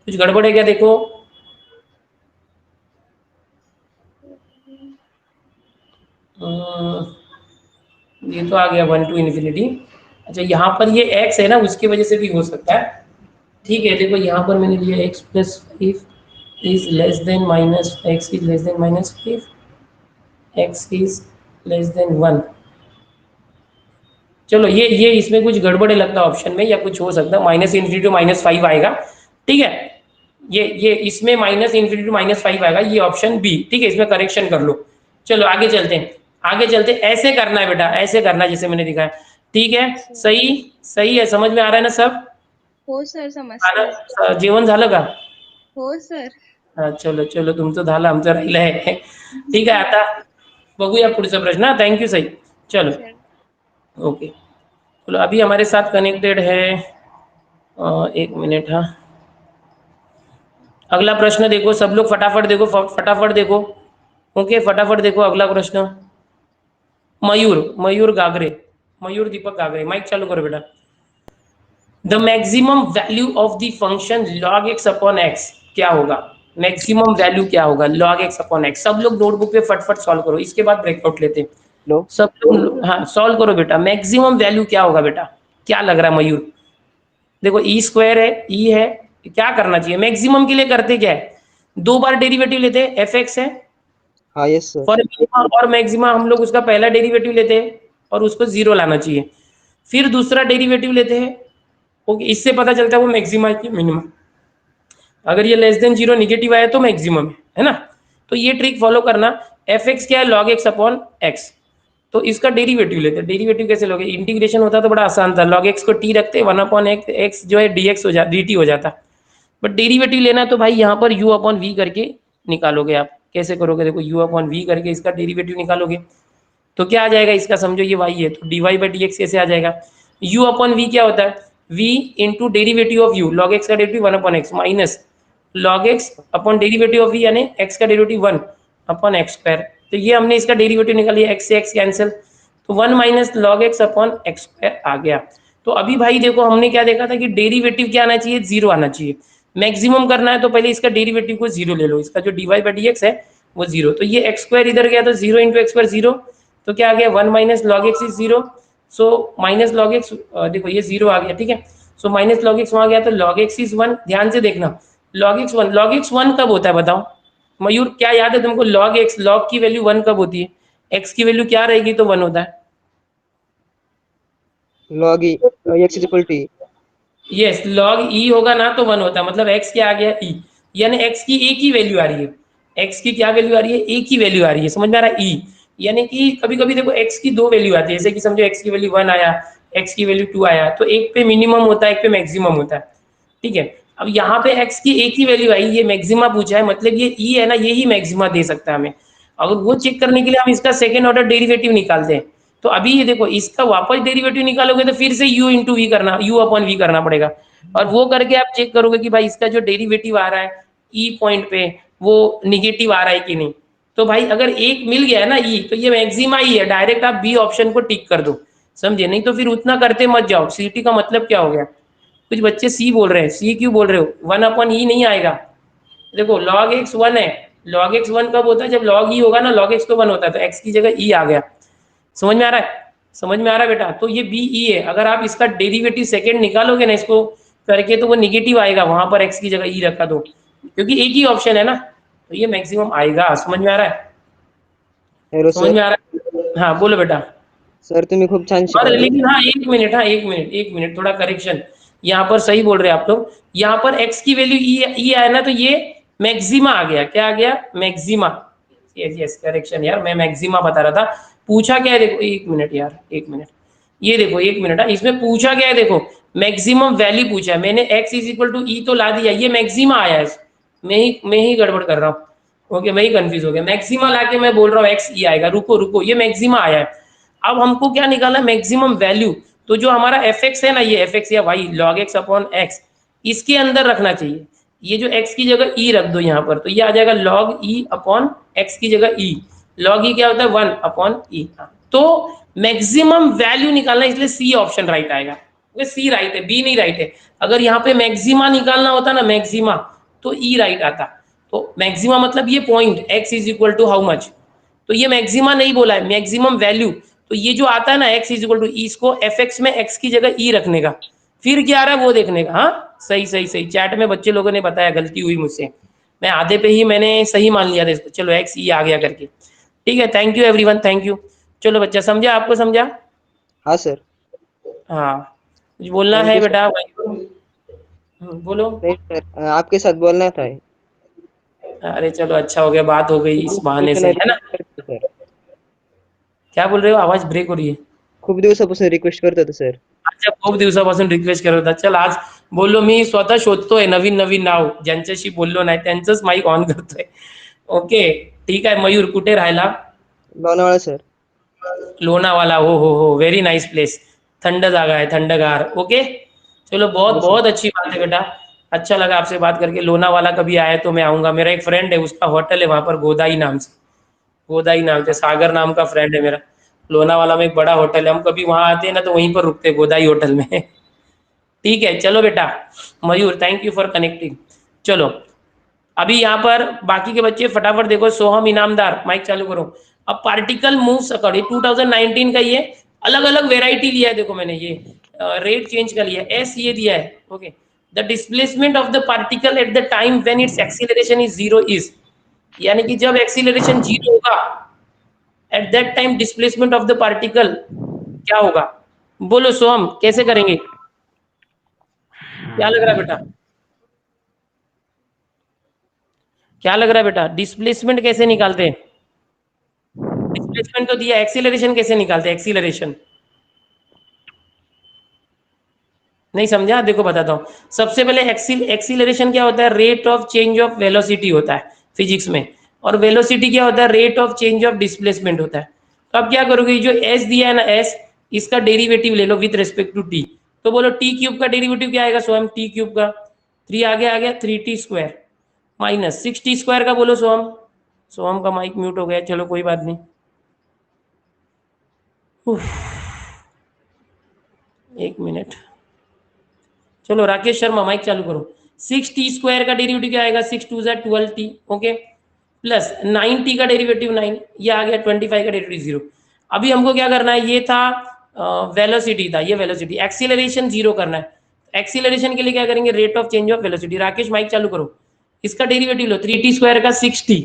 A: कुछ गड़बड़ है क्या? देखो, ये तो आ गया 1 टू इन्फिनिटी। अच्छा, यहाँ पर ये x है ना, उसकी वजह से भी हो सकता है, ठीक है। देखो यहाँ पर मैंने लिया x + 5 is less than minus, x is less than -5, x is less than 1। चलो ये इसमें कुछ गड़बड़ है लगता है ऑप्शन में, या कुछ हो सकता है, -∞ टू -5 आएगा, ठीक है, ये इसमें -∞ टू -5 आएगा, ये ऑप्शन बी, ठीक है, इसमें करेक्शन कर लो। चलो आगे चलते हैं, आगे चलते हैं, ऐसे करना है बेटा, ऐसे करना है जैसे मैंने दिखाया, ठीक है। सही, सही है, समझ में आ रहा है ना सब?
C: हो सर समजलं
A: खाना जेवण झालं का?
C: हो सर
A: हा, चलो चलो, तुमचं झालं, आमचं राहिलं आहे, ठीक आहे। आता बघूया पुढचा प्रश्न, हा, थँक्यू सई, चलो
C: सर
A: ओके। चलो अभी हमारे साथ कनेक्टेड है, एक मिनट, हाँ, अगला प्रश्न देखो सब लोग, फटाफट देखो, फटाफट देखो, ओके, फटाफट देखो अगला प्रश्न। मयूर, मयूर गागरे, मयूर दीपक गागरे, माइक चालू करो बेटा। The maximum value of the function log x upon x क्या होगा? मैक्सिमम वैल्यू क्या होगा log x अपॉन x? सब लोग नोटबुक पे फटफट सॉल्व करो, इसके बाद ब्रेकआउट लेते हैं।
B: लो
A: सब लोग हाँ सॉल्व करो बेटा, मैक्सिमम वैल्यू क्या होगा बेटा? क्या लग रहा है मयूर? देखो ई स्क्वायर है, ई है, क्या करना चाहिए मैक्सिमम के लिए करते क्या है, 2 बार डेरिवेटिव लेते हैं, एफ एक्स है
D: हाँ यस सर।
A: फॉर मिनिमा और मैक्सिमा, हम लोग उसका पहला डेरिवेटिव लेते हैं और उसको 0 लाना चाहिए, फिर दूसरा डेरिवेटिव लेते हैं, ओके, इससे पता चलता है वो मैक्सिमा की मिनिमम, अगर ये लेस देन 0 निगेटिव आया तो मैक्सिमम है ना। तो ये ट्रिक फॉलो करना, एफ एक्स क्या है, लॉग एक्स अपॉन एक्स, तो इसका डेरिवेटिव लेते हैं, डेरिवेटिव कैसे लोगे, इंटीग्रेशन होता तो बड़ा आसान था, log x को t रखते 1 अपॉन एक्स जो है dx हो जा dt हो जाता, बट डेरिवेटिव लेना तो भाई यहाँ पर u अपॉन वी करके निकालोगे आप, कैसे करोगे, देखो u अपॉन वी करके इसका डेरिवेटिव निकालोगे तो क्या आ जाएगा, इसका समझो ये y है तो dy बाई डी एक्स कैसे आ जाएगा, u अपॉन वी क्या होता है, v into derivative of u, log x का derivative 1 upon x minus log x upon derivative of v यानी x का डेरिवेटिव 1 अपॉन एक्स स्क्वायर, तो ये हमने इसका डेरिवेटिव निकाल लिया, x से x कैंसिल, तो 1 minus log x upon x square आ गया। तो अभी भाई देखो हमने क्या देखा था कि डेरिवेटिव क्या आना चाहिए, 0 आना चाहिए, मैक्सिमम करना है तो पहले इसका डेरिवेटिव को 0 ले लो, इसका जो dy बाई डी एक्स है वो 0, तो ये एक्स स्क्वायर इधर गया तो 0 इंटू एक्स स्क्वायर 0, तो क्या आ गया 1 minus log x is 0, so minus log x, देखो ये 0 आ गया, ठीक है, सो माइनस लॉग एक्स वहां गया तो लॉग एक्स इज 1, ध्यान से देखना, लॉग एक्स 1 कब होता है बताओ मयूर, क्या याद है तुमको, लॉग एक्स, लॉग की वैल्यू 1 कब होती है, एक्स की वैल्यू क्या रहेगी तो 1 होता है,
D: log x is equal to
A: yes log e होगा ना तो 1 होता है, मतलब एक्स क्या आ गया ई, यानी एक्स की एक ही वैल्यू आ रही है, एक्स की क्या वैल्यू आ रही है, एक ही वैल्यू आ रही है, समझ में आ रहा है, ई, यानी कि कभी कभी देखो एक्स की 2 वैल्यू आती है, जैसे कि समझो एक्स की वैल्यू 1 आया, एक्स की वैल्यू 2 आया, तो एक पे मिनिमम होता है, एक पे मैक्सिमम होता है, ठीक है, अब यहाँ पे एक्स की एक ही वैल्यू आई, ये मैक्सिमा पूछा है, मतलब ये ई है ना, यही मैक्सिमा दे सकता है हमें, अगर वो चेक करने के लिए हम इसका सेकेंड ऑर्डर डेरिवेटिव निकालते हैं, तो अभी ये देखो इसका वापस डेरिवेटिव निकालोगे तो फिर से u इंटू वी करना, u अपॉन वी करना पड़ेगा, और वो करके आप चेक करोगे कि भाई इसका जो डेरिवेटिव आ रहा है ई पॉइंट पे वो निगेटिव आ रहा है कि नहीं, तो भाई अगर एक मिल गया है ना ई, तो ये मैक्सिमा ही है, डायरेक्ट आप बी ऑप्शन को टिक कर दो, समझे, नहीं तो फिर उतना करते मत जाओ, सीटी का मतलब क्या हो गया, कुछ बच्चे सी बोल रहे हैं, सी क्यों बोल रहे हो, 1 अपॉन ई नहीं आएगा, देखो log x 1 है, log x 1 कब होता है, जब log e होगा ना, log x तो 1 होता है, तो x की जगह e आ गया, समझ में आ रहा है, समझ में आ रहा है बेटा, तो ये बी ई है, अगर आप इसका डेरिवेटिव सेकंड निकालोगे ना इसको करके तो वो निगेटिव आएगा, वहां पर x की जगह e रखा दो, क्योंकि एक ही ऑप्शन है ना, तो ये मैक्सिमम आएगा, समझ में आ रहा है,
D: हेलो
A: समझ
D: सर।
A: में आ रहा है, हाँ बोलो बेटा,
D: सर तुम्ही खूप छान
A: और
D: शिकवलं।
A: लेकिन हाँ एक मिनट, हाँ एक मिनट थोड़ा करेक्शन, यहाँ पर सही बोल रहे हैं आप लोग, यहाँ पर x की वैल्यू ई आया ना, तो ये मैक्सिमा आ गया, क्या आ गया मैक्सिमा, यस यस करेक्शन यार, मैं मैक्सिमा बता रहा था, पूछा क्या है देखो, एक मिनट यार एक मिनट, ये देखो एक मिनट, इसमें पूछा क्या है देखो, मैक्सिमम वैल्यू पूछा है मैंने, x इज इक्वल टू ई तो ला दिया, ये मैक्सिमा आया है, मैं ही गड़बड़ कर रहा हूँ, ओके मैं ही कंफ्यूज हो गया, मैक्सिमा लाके मैं बोल रहा हूँ x ई आएगा, रुको रुको, ये मैक्सिमा आया है, अब हमको क्या निकालना मैक्सिमम वैल्यू, तो जो हमारा एफ एक्स है ना, ये एफ एक्स या y log x upon x, इसके अंदर रखना चाहिए, ये जो x की जगह e रख दो यहाँ पर, तो ये आ जाएगा log e अपॉन x की जगह e, log e क्या होता है 1 अपॉन e, तो मैक्सिमम वैल्यू निकालना, इसलिए सी ऑप्शन राइट आएगा, वो सी राइट है, बी नहीं राइट है, अगर यहाँ पे मैक्सिमा निकालना होता ना मैक्सिमा, तो ई राइट आता, तो मैक्सिमा मतलब ये point x is equal to how much, तो ये मैक्सिमा नहीं बोला है, मैक्सिमम वैल्यू, तो ये जो आता है ना x इज इक्वल टू ई, इसको एफ एक्स में x की जगह e रखने का, फिर क्या आ रहा है वो देखने का, हाँ सही सही सही, चैट में बच्चे लोगों ने बताया, गलती हुई मुझसे, मैं आधे पे ही मैंने सही मान लिया था इसको, चलो एक्स ई आ गया करके, ठीक है, thank you everyone, thank you, चलो बच्चा समझा, आपको समझा,
D: हाँ सर।
A: हाँ कुछ बोलना
D: थैंक
A: है
D: यू सर।
A: बेटा, बोलो,
D: नहीं सर, आपके साथ बोलना था।
A: अरे चलो अच्छा हो गया, बात हो गई इस
D: खूप
A: बहाने से,
D: दिवसांनी
A: है ना,
D: रिक्वेस्ट करतो सर।
A: क्या बोल रहे हो, आवाज ब्रेक हो रही है,
D: खूप दिवसापासून रिक्वेस्ट करत होतो सर।
A: अच्छा खूप दिवसापासून रिक्वेस्ट करत होता, चल आज बोललो, मी स्वतः शोधतोय नवीन नवीन नाव, ज्यांच्याशी बोललो नाही त्यांचंच माईक ऑन करतोय, ओके ठीक आहे, मयूर कुठे राहिला,
D: लोणावळा सर।
A: लोनावाला, हो वेरी नाइस प्लेस, ठंड जागा है, ठंडगार, ओके, चलो बहुत
D: हो सर।
A: बहुत अच्छी बात है बेटा, अच्छा लगा आपसे बात करके, लोनावाला कभी आए तो मैं आऊंगा, मेरा एक फ्रेंड है उसका होटल है वहां पर, गोदाई नाम से, गोदाई नाम से, सागर नाम का फ्रेंड है मेरा, लोनावाला में एक बड़ा होटल है, हम कभी वहां आते हैं ना तो वहीं पर रुकते हैं, गोदाई होटल में ठीक है, चलो बेटा, मयूर थैंक यू फॉर कनेक्टिंग, चलो अभी यहाँ पर बाकी के बच्चे फटाफट देखो, सोहम इनामदार माइक चालू करो, अब पार्टिकल मूव्स अकॉर्डिंग 2019 का ये अलग अलग वेराइटी लिया है, देखो मैंने ये रेट चेंज कर लिया, एस ये दिया है, okay. The displacement of the particle at the time when it's acceleration is zero is, यानी कि जब एक्सीलरेशन जीरो होगा at that time displacement of the particle क्या होगा? बोलो सोहम, कैसे करेंगे? क्या लग रहा है बेटा? क्या लग रहा है बेटा? डिस्प्लेसमेंट कैसे निकालते हैं? डिस्प्लेसमेंट तो दिया, एक्सीलरेशन कैसे निकालते हैं? एक्सीलरेशन नहीं समझा? देखो बताता हूँ। सबसे पहले एक्सीलरेशन क्या होता है? Rate of change of velocity होता है फिजिक्स में, और वेलोसिटी क्या होता है? Rate of change of displacement होता है। तो अब क्या करोगे? जो एस दिया है ना, एस, इसका डेरिवेटिव ले लो विथ रिस्पेक्ट टू टी। तो बोलो टी क्यूब का डेरिवेटिव क्या आएगा सोहम? टी क्यूब का 3 आ गया 3t² माइनस 6t² का बोलो सोहम। सोहम का माइक म्यूट हो गया, चलो कोई बात नहीं। उफ, एक मिनट, चलो राकेश शर्मा माइक चालू करो। 6t² का डेरिवेटिव क्या आएगा? 6 2 12t, ओके, प्लस 9t का डेरिवेटिव 9, ये आ गया 25 का डेरिवेटिव 0। अभी हमको क्या करना है? ये था वेलोसिटी था, ये वेलोसिटी। एक्सीलरेशन जीरो करना है। एक्सीलरेशन के लिए क्या करेंगे? Rate of change of velocity. Rakesh mic चालू करो। इसका डेरिवेटिव लो, 3t² का 6t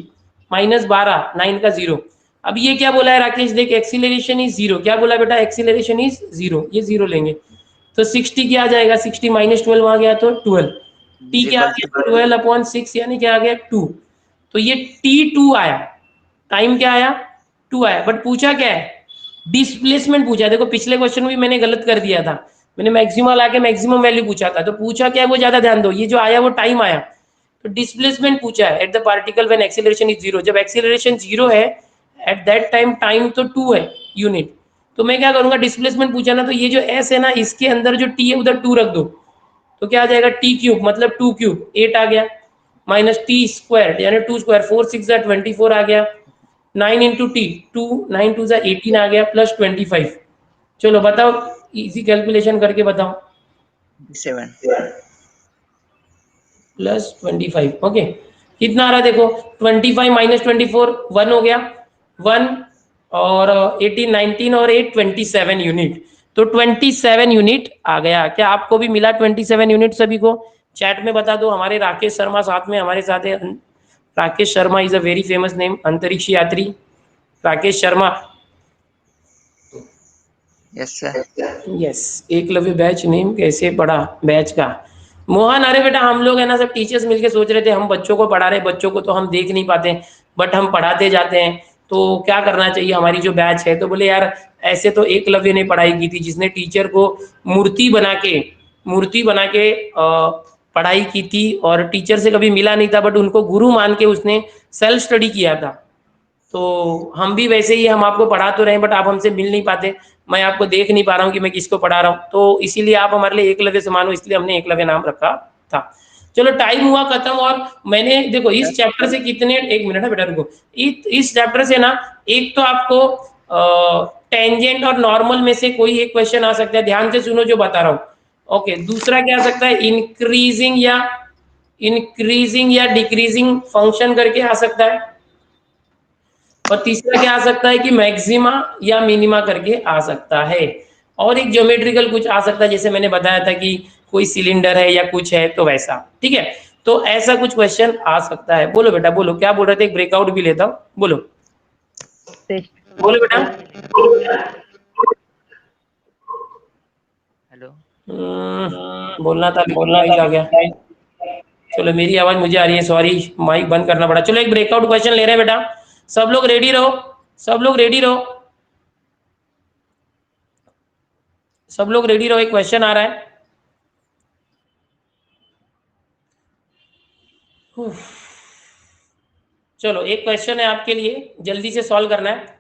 A: माइनस 12, 9 का 0। अब ये क्या बोला है राकेश? देख, एक्सीलरेशन इज जीरो। क्या बोला बेटा? एक्सीलरेशन इज जीरो, ये जीरो लेंगे तो 60 क्या आ जाएगा? 60 माइनस 12 आ गया तो 12, टी क्या आ गया? 12/6, यानी क्या आ गया? 2। तो ये t2 आया, टाइम क्या आया? 2 आया। बट पूछा क्या है? डिस्प्लेसमेंट पूछा। देखो पिछले क्वेश्चन में भी मैंने गलत कर दिया था, मैंने मैक्सिमम लाके मैक्सिमम वैल्यू पूछा था। तो पूछा क्या है वो ज्यादा ध्यान दो, ये जो आया वो टाइम आया। तो डिस्प्लेसमेंट पूछा है at the particle when acceleration is zero. जब एक्सीलरेशन जीरो है एट दैट टाइम टाइम तो 2 है यूनिट। तो मैं क्या करूंगा? डिस्प्लेसमेंट पूछा ना, तो ये जो एस है ना, इसके अंदर जो टी है उधर 2 रख दो, तो क्या आ जाएगा? टी क्यूब, मतलब 2 क्यूब 8 आ गया, माइनस t² यानी 2², 4 6 24 आ गया, 9 इंटू टी, 2 9 2 18 आ गया, प्लस 25। चलो बताओ, इजी कैलकुलेशन करके बताओ।
E: 7
A: प्लस 25, ओके। कितना आ रहा है देखो? 25 माइनस 24 1 हो गया, 1 और 18 19 और 8 27 यूनिट। तो 27 यूनिट आ गया। क्या आपको भी मिला 27 यूनिट? सभी को चैट में बता दो। हमारे राकेश शर्मा साथ में हमारे साथ है। Rakesh Sharma is a very famous name, अंतरिक्ष यात्री Rakesh Sharma.
E: Yes sir.
A: Yes, Eklavya batch name कैसे पढ़ा बैच का? मोहन, अरे बेटा हम लोग है ना सब टीचर्स मिलके सोच रहे थे, हम बच्चों को पढ़ा रहे, बच्चों को तो हम देख नहीं पाते बट हम पढ़ाते जाते हैं, तो क्या करना चाहिए हमारी जो बैच है? तो बोले यार ऐसे तो एकलव्य ने पढ़ाई की थी, जिसने टीचर को मूर्ति बना के पढ़ाई की थी, और टीचर से कभी मिला नहीं था बट उनको गुरु मान के उसने सेल्फ स्टडी किया था। तो हम भी वैसे ही, हम आपको पढ़ा तो रहे हैं बट आप हमसे मिल नहीं पाते, मैं आपको देख नहीं पा रहा हूँ कि मैं किसको पढ़ा रहा हूँ, तो इसीलिए आप हमारे लिए एकलव्य समान हो, इसलिए हमने एकलव्य नाम रखा था। चलो टाइम हुआ खत्म। और मैंने देखो इस चैप्टर से कितने, एक मिनट है बेटा रुको, इस चैप्टर से ना एक तो आपको टेंजेंट और नॉर्मल में से कोई एक क्वेश्चन आ सकता है, ध्यान से सुनो जो बता रहा हूँ, ओके। दूसरा क्या आ सकता है? इंक्रीजिंग या डिक्रीजिंग फंक्शन करके आ सकता है, और तीसरा क्या आ सकता है कि मैक्सिमा या मिनिमा करके आ सकता है, और एक ज्योमेट्रिकल कुछ आ सकता है, जैसे मैंने बताया था कि कोई सिलेंडर है या कुछ है तो वैसा, ठीक है। तो ऐसा कुछ क्वेश्चन आ सकता है। बोलो बेटा बोलो, क्या बोल रहे थे? एक ब्रेकआउट भी लेता हूँ, बोलो बोलो बेटा।
E: हेलो।
A: बोलना था लेकिन नॉइज आ गया। चलो मेरी आवाज मुझे आ रही है, सॉरी, माइक बंद करना पड़ा। चलो एक ब्रेकआउट क्वेश्चन ले रहे हैं बेटा, सब लोग रेडी रहो, सब लोग रेडी रहो, सब लोग रेडी रहो, एक क्वेश्चन आ रहा है। चलो एक क्वेश्चन है आपके लिए, जल्दी से सॉल्व करना है।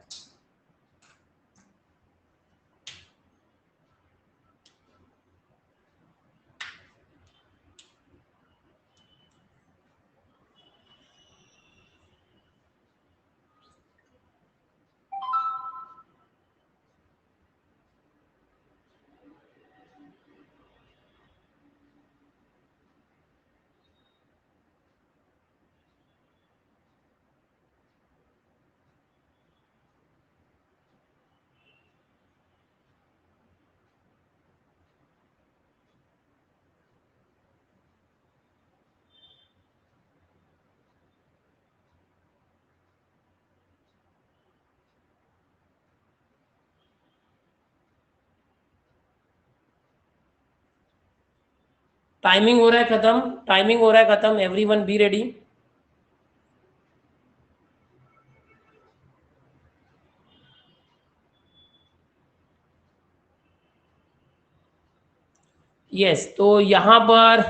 A: टाइमिंग हो रहा है खत्म, टाइमिंग हो रहा है खत्म, एवरीवन बी रेडी। यस, तो यहाँ पर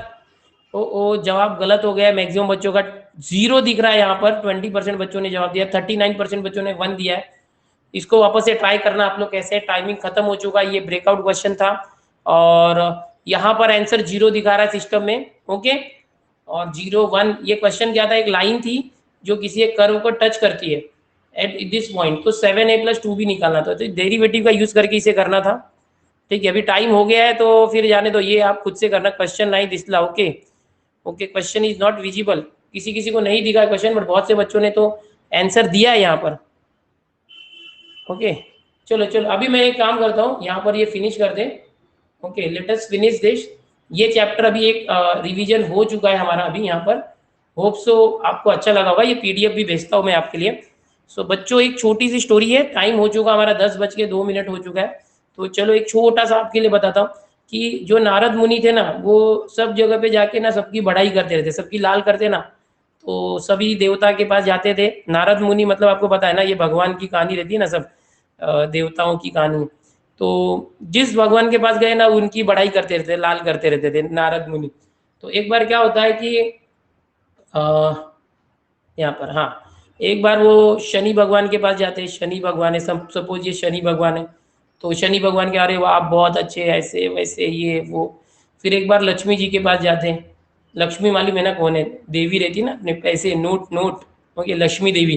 A: ओ जवाब गलत हो गया है। मैक्सिमम बच्चों का 0 दिख रहा है यहाँ पर। 20% बच्चों ने जवाब दिया, 39% बच्चों ने 1 दिया है। इसको वापस से ट्राई करना आप लोग कैसे। टाइमिंग खत्म हो चुका है, ये ब्रेकआउट क्वेश्चन था और यहाँ पर आंसर 0 दिखा रहा है सिस्टम में। ओके, और 0 1 ये क्वेश्चन क्या था, एक लाइन थी जो किसी एक कर्व को टच करती है एट दिस पॉइंट, तो 7a+2 भी निकालना था, तो डेरिवेटिव का यूज करके इसे करना था। ठीक है, अभी टाइम हो गया है तो फिर जाने दो, ये आप खुद से करना। क्वेश्चन नहीं दिसला। Okay okay, question is not visible. किसी किसी को नहीं दिखा क्वेश्चन, बट बहुत से बच्चों ने तो आंसर दिया है यहाँ पर। ओके चलो चलो, अभी मैं एक काम करता हूँ, यहाँ पर ये फिनिश कर दे। Okay, let us finish this. ये चैप्टर अभी एक रिवीजन हो चुका है हमारा अभी यहाँ पर। होप सो आपको अच्छा लगा होगा। ये पीडीएफ भी भेजता हूँ मैं आपके लिए। सो बच्चों, एक छोटी सी स्टोरी है। टाइम हो चुका हमारा, 10:02 हो चुका है। तो चलो एक छोटा सा आपके लिए बताता हूँ कि जो नारद मुनि थे ना, वो सब जगह पे जाके ना सबकी बढ़ाई करते रहते, सबकी लाल करते ना। तो सभी देवता के पास जाते थे। नारद मुनि मतलब आपको पता है ना, ये भगवान की कहानी रहती है ना, सब देवताओं की कहानी। तो जिस भगवान के पास गए ना, उनकी बढ़ाई करते रहते, लाल करते रहते थे नारद मुनि। तो एक बार क्या होता है कि यहाँ पर, हाँ, एक बार वो शनि भगवान के पास जाते हैं। शनि भगवान है, सपोज ये शनि भगवान है, तो शनि भगवान के, अरे वो आप बहुत अच्छे, ऐसे वैसे ये वो। फिर एक बार लक्ष्मी जी के पास जाते हैं। लक्ष्मी मालूम है ना कौन है, देवी रहती है ना, अपने पैसे नोट नोट। ओके, लक्ष्मी देवी,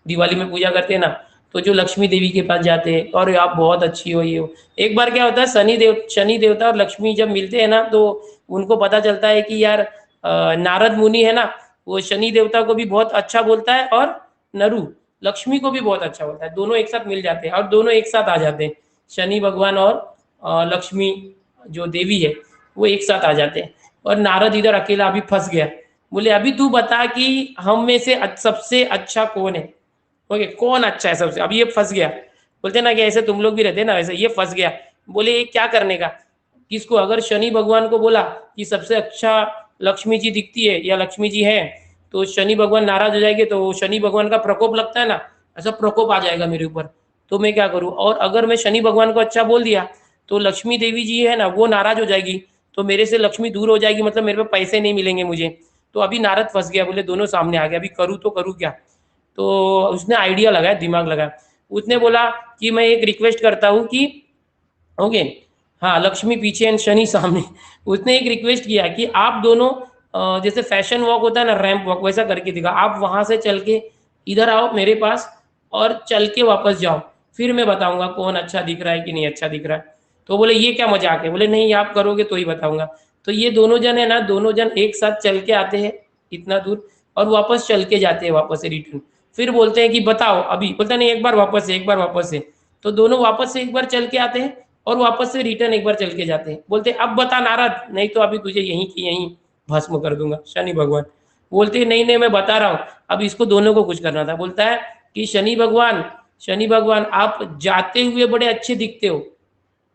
A: दिवाली में पूजा करते हैं ना, तो जो लक्ष्मी देवी के पास जाते हैं, और आप बहुत अच्छी हो ये हो। एक बार क्या होता है, शनि देवता और लक्ष्मी जब मिलते हैं ना, तो उनको पता चलता है कि यार नारद मुनि है ना, वो शनि देवता को भी बहुत अच्छा बोलता है और नरु लक्ष्मी को भी बहुत अच्छा बोलता है। दोनों एक साथ मिल जाते हैं और दोनों एक साथ आ जाते हैं। शनि भगवान और लक्ष्मी जो देवी है, वो एक साथ आ जाते हैं। और नारद इधर अकेला अभी फंस गया। बोले अभी तू बता कि हम में से सबसे अच्छा कौन है। ओके, कौन अच्छा है सबसे। अभी ये फंस गया। बोलते ना कि ऐसे तुम लोग भी रहते ना, वैसे ये फंस गया। बोले ये क्या करने का, किसको, अगर शनि भगवान को बोला कि सबसे अच्छा लक्ष्मी जी दिखती है या लक्ष्मी जी है, तो शनि भगवान नाराज हो जाएंगे, तो शनि भगवान का प्रकोप लगता है ना, ऐसा प्रकोप आ जाएगा मेरे ऊपर। तो मैं क्या करूं। और अगर मैं शनि भगवान को अच्छा बोल दिया, तो लक्ष्मी देवी जी है ना, वो नाराज हो जाएगी, तो मेरे से लक्ष्मी दूर हो जाएगी, मतलब मेरे पे पैसे नहीं मिलेंगे मुझे। तो अभी नारद फंस गया। बोले दोनों सामने आ गया, अभी करूँ तो करूँ क्या। तो उसने आइडिया लगाया, दिमाग लगाया। उसने बोला कि मैं एक रिक्वेस्ट करता हूँ कि, ओके, हाँ, लक्ष्मी पीछे एंड शनि सामने। उसने एक रिक्वेस्ट किया कि आप दोनों जैसे फैशन वॉक होता है ना, रैंप वॉक, वैसा करके दिखा। आप वहां से चल के इधर आओ मेरे पास और चल के वापस जाओ, फिर मैं बताऊंगा कौन अच्छा दिख रहा है कि नहीं अच्छा दिख रहा है। तो बोले ये क्या मजाक है। बोले नहीं, आप करोगे तो ही बताऊंगा। तो ये दोनों जन है ना, दोनों जन एक साथ चल के आते हैं इतना दूर और वापस चल के जाते हैं, वापस से रिटर्न। फिर बोलते हैं कि बताओ अभी। बोलता नहीं, एक बार वापस से, एक बार वापस से। तो दोनों वापस से एक बार चल के आते हैं और वापस से रिटर्न एक बार चल के जाते हैं। बोलते अब बता नारद, नहीं तो अभी तुझे यहीं की यहीं भस्म कर दूंगा। शनि भगवान बोलते नहीं नहीं, मैं बता रहा हूँ, अब इसको दोनों को कुछ करना था। बोलता है कि शनि भगवान आप जाते हुए बड़े अच्छे दिखते हो,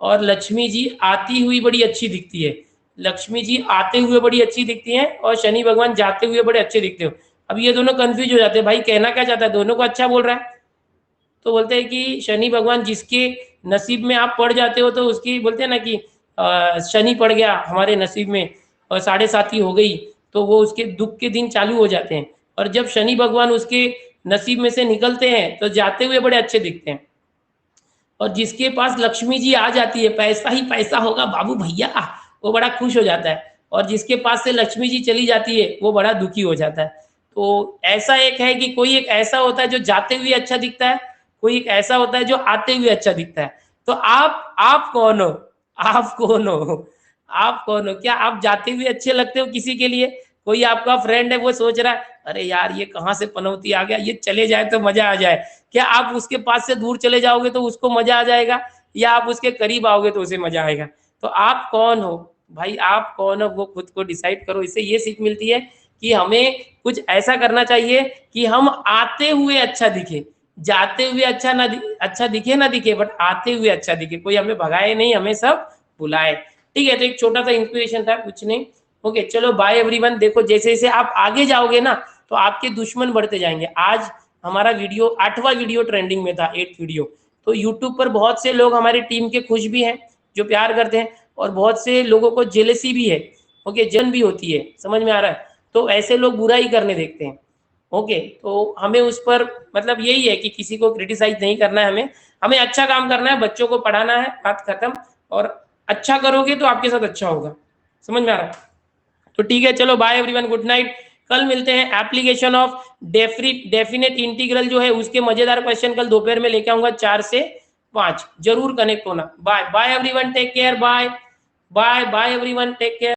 A: और लक्ष्मी जी आती हुई बड़ी अच्छी दिखती है। लक्ष्मी जी आते हुए बड़ी अच्छी दिखती हैं और शनि भगवान जाते हुए बड़े अच्छे दिखते हो। अब ये दोनों कंफ्यूज हो जाते हैं, भाई कहना क्या चाहता है, दोनों को अच्छा बोल रहा है। तो बोलते हैं कि शनि भगवान जिसके नसीब में आप पड़ जाते हो, तो उसकी बोलते हैं ना कि शनि पड़ गया हमारे नसीब में और 7.5 हो गई, तो वो उसके दुख के दिन चालू हो जाते हैं। और जब शनि भगवान उसके नसीब में से निकलते हैं, तो जाते हुए बड़े अच्छे दिखते हैं। और जिसके पास लक्ष्मी जी आ जाती है, पैसा ही पैसा होगा बाबू भैया, वो बड़ा खुश हो जाता है। और जिसके पास से लक्ष्मी जी चली जाती है, वो बड़ा दुखी हो जाता है। तो ऐसा एक है कि कोई एक ऐसा होता है जो जाते हुए अच्छा दिखता है, कोई एक ऐसा होता है जो आते हुए अच्छा दिखता है। तो आप कौन हो, आप कौन हो, आप कौन हो। क्या आप जाते हुए अच्छे लगते हो किसी के लिए। कोई आपका फ्रेंड है, वो सोच रहा है अरे यार ये कहाँ से पनौती आ गया, ये चले जाए तो मजा आ जाए। क्या आप उसके पास से दूर चले जाओगे तो उसको मजा आ जाएगा, या आप उसके करीब आओगे तो उसे मजा आएगा। तो आप कौन हो भाई, आप कौन हो, वो खुद को डिसाइड करो। इससे ये सीख मिलती है कि हमें कुछ ऐसा करना चाहिए कि हम आते हुए अच्छा दिखे, जाते हुए अच्छा दिखे ना दिखे, बट आते हुए अच्छा दिखे। कोई हमें भगाए नहीं, हमें सब बुलाए। ठीक है, तो एक छोटा सा इंस्पिरेशन था, कुछ नहीं। ओके चलो बाय एवरीवन। देखो जैसे जैसे आप आगे जाओगे ना तो आपके दुश्मन बढ़ते जाएंगे। आज हमारा वीडियो 8वां वीडियो ट्रेंडिंग में था, 8th वीडियो। तो यूट्यूब पर बहुत से लोग हमारी टीम के खुश भी हैं, जो प्यार करते हैं, और बहुत से लोगों को जेलसी भी है, ओके, जलन भी होती है, समझ में आ रहा है। तो ऐसे लोग बुरा ही करने देखते हैं, ओके। तो हमें उस पर मतलब यही है कि किसी को क्रिटिसाइज नहीं करना है, हमें हमें अच्छा काम करना है, बच्चों को पढ़ाना है, बात खत्म। और अच्छा करोगे तो आपके साथ अच्छा होगा, समझ में आ रहा है। तो ठीक है, चलो बाय एवरीवन, गुड नाइट। कल मिलते हैं। एप्लीकेशन ऑफ डेफिनेट इंटीग्रल जो है उसके मजेदार क्वेश्चन कल दोपहर में लेके आऊंगा 4 से 5। जरूर कनेक्ट होना। Bye bye everyone, take care, bye bye bye everyone, take care.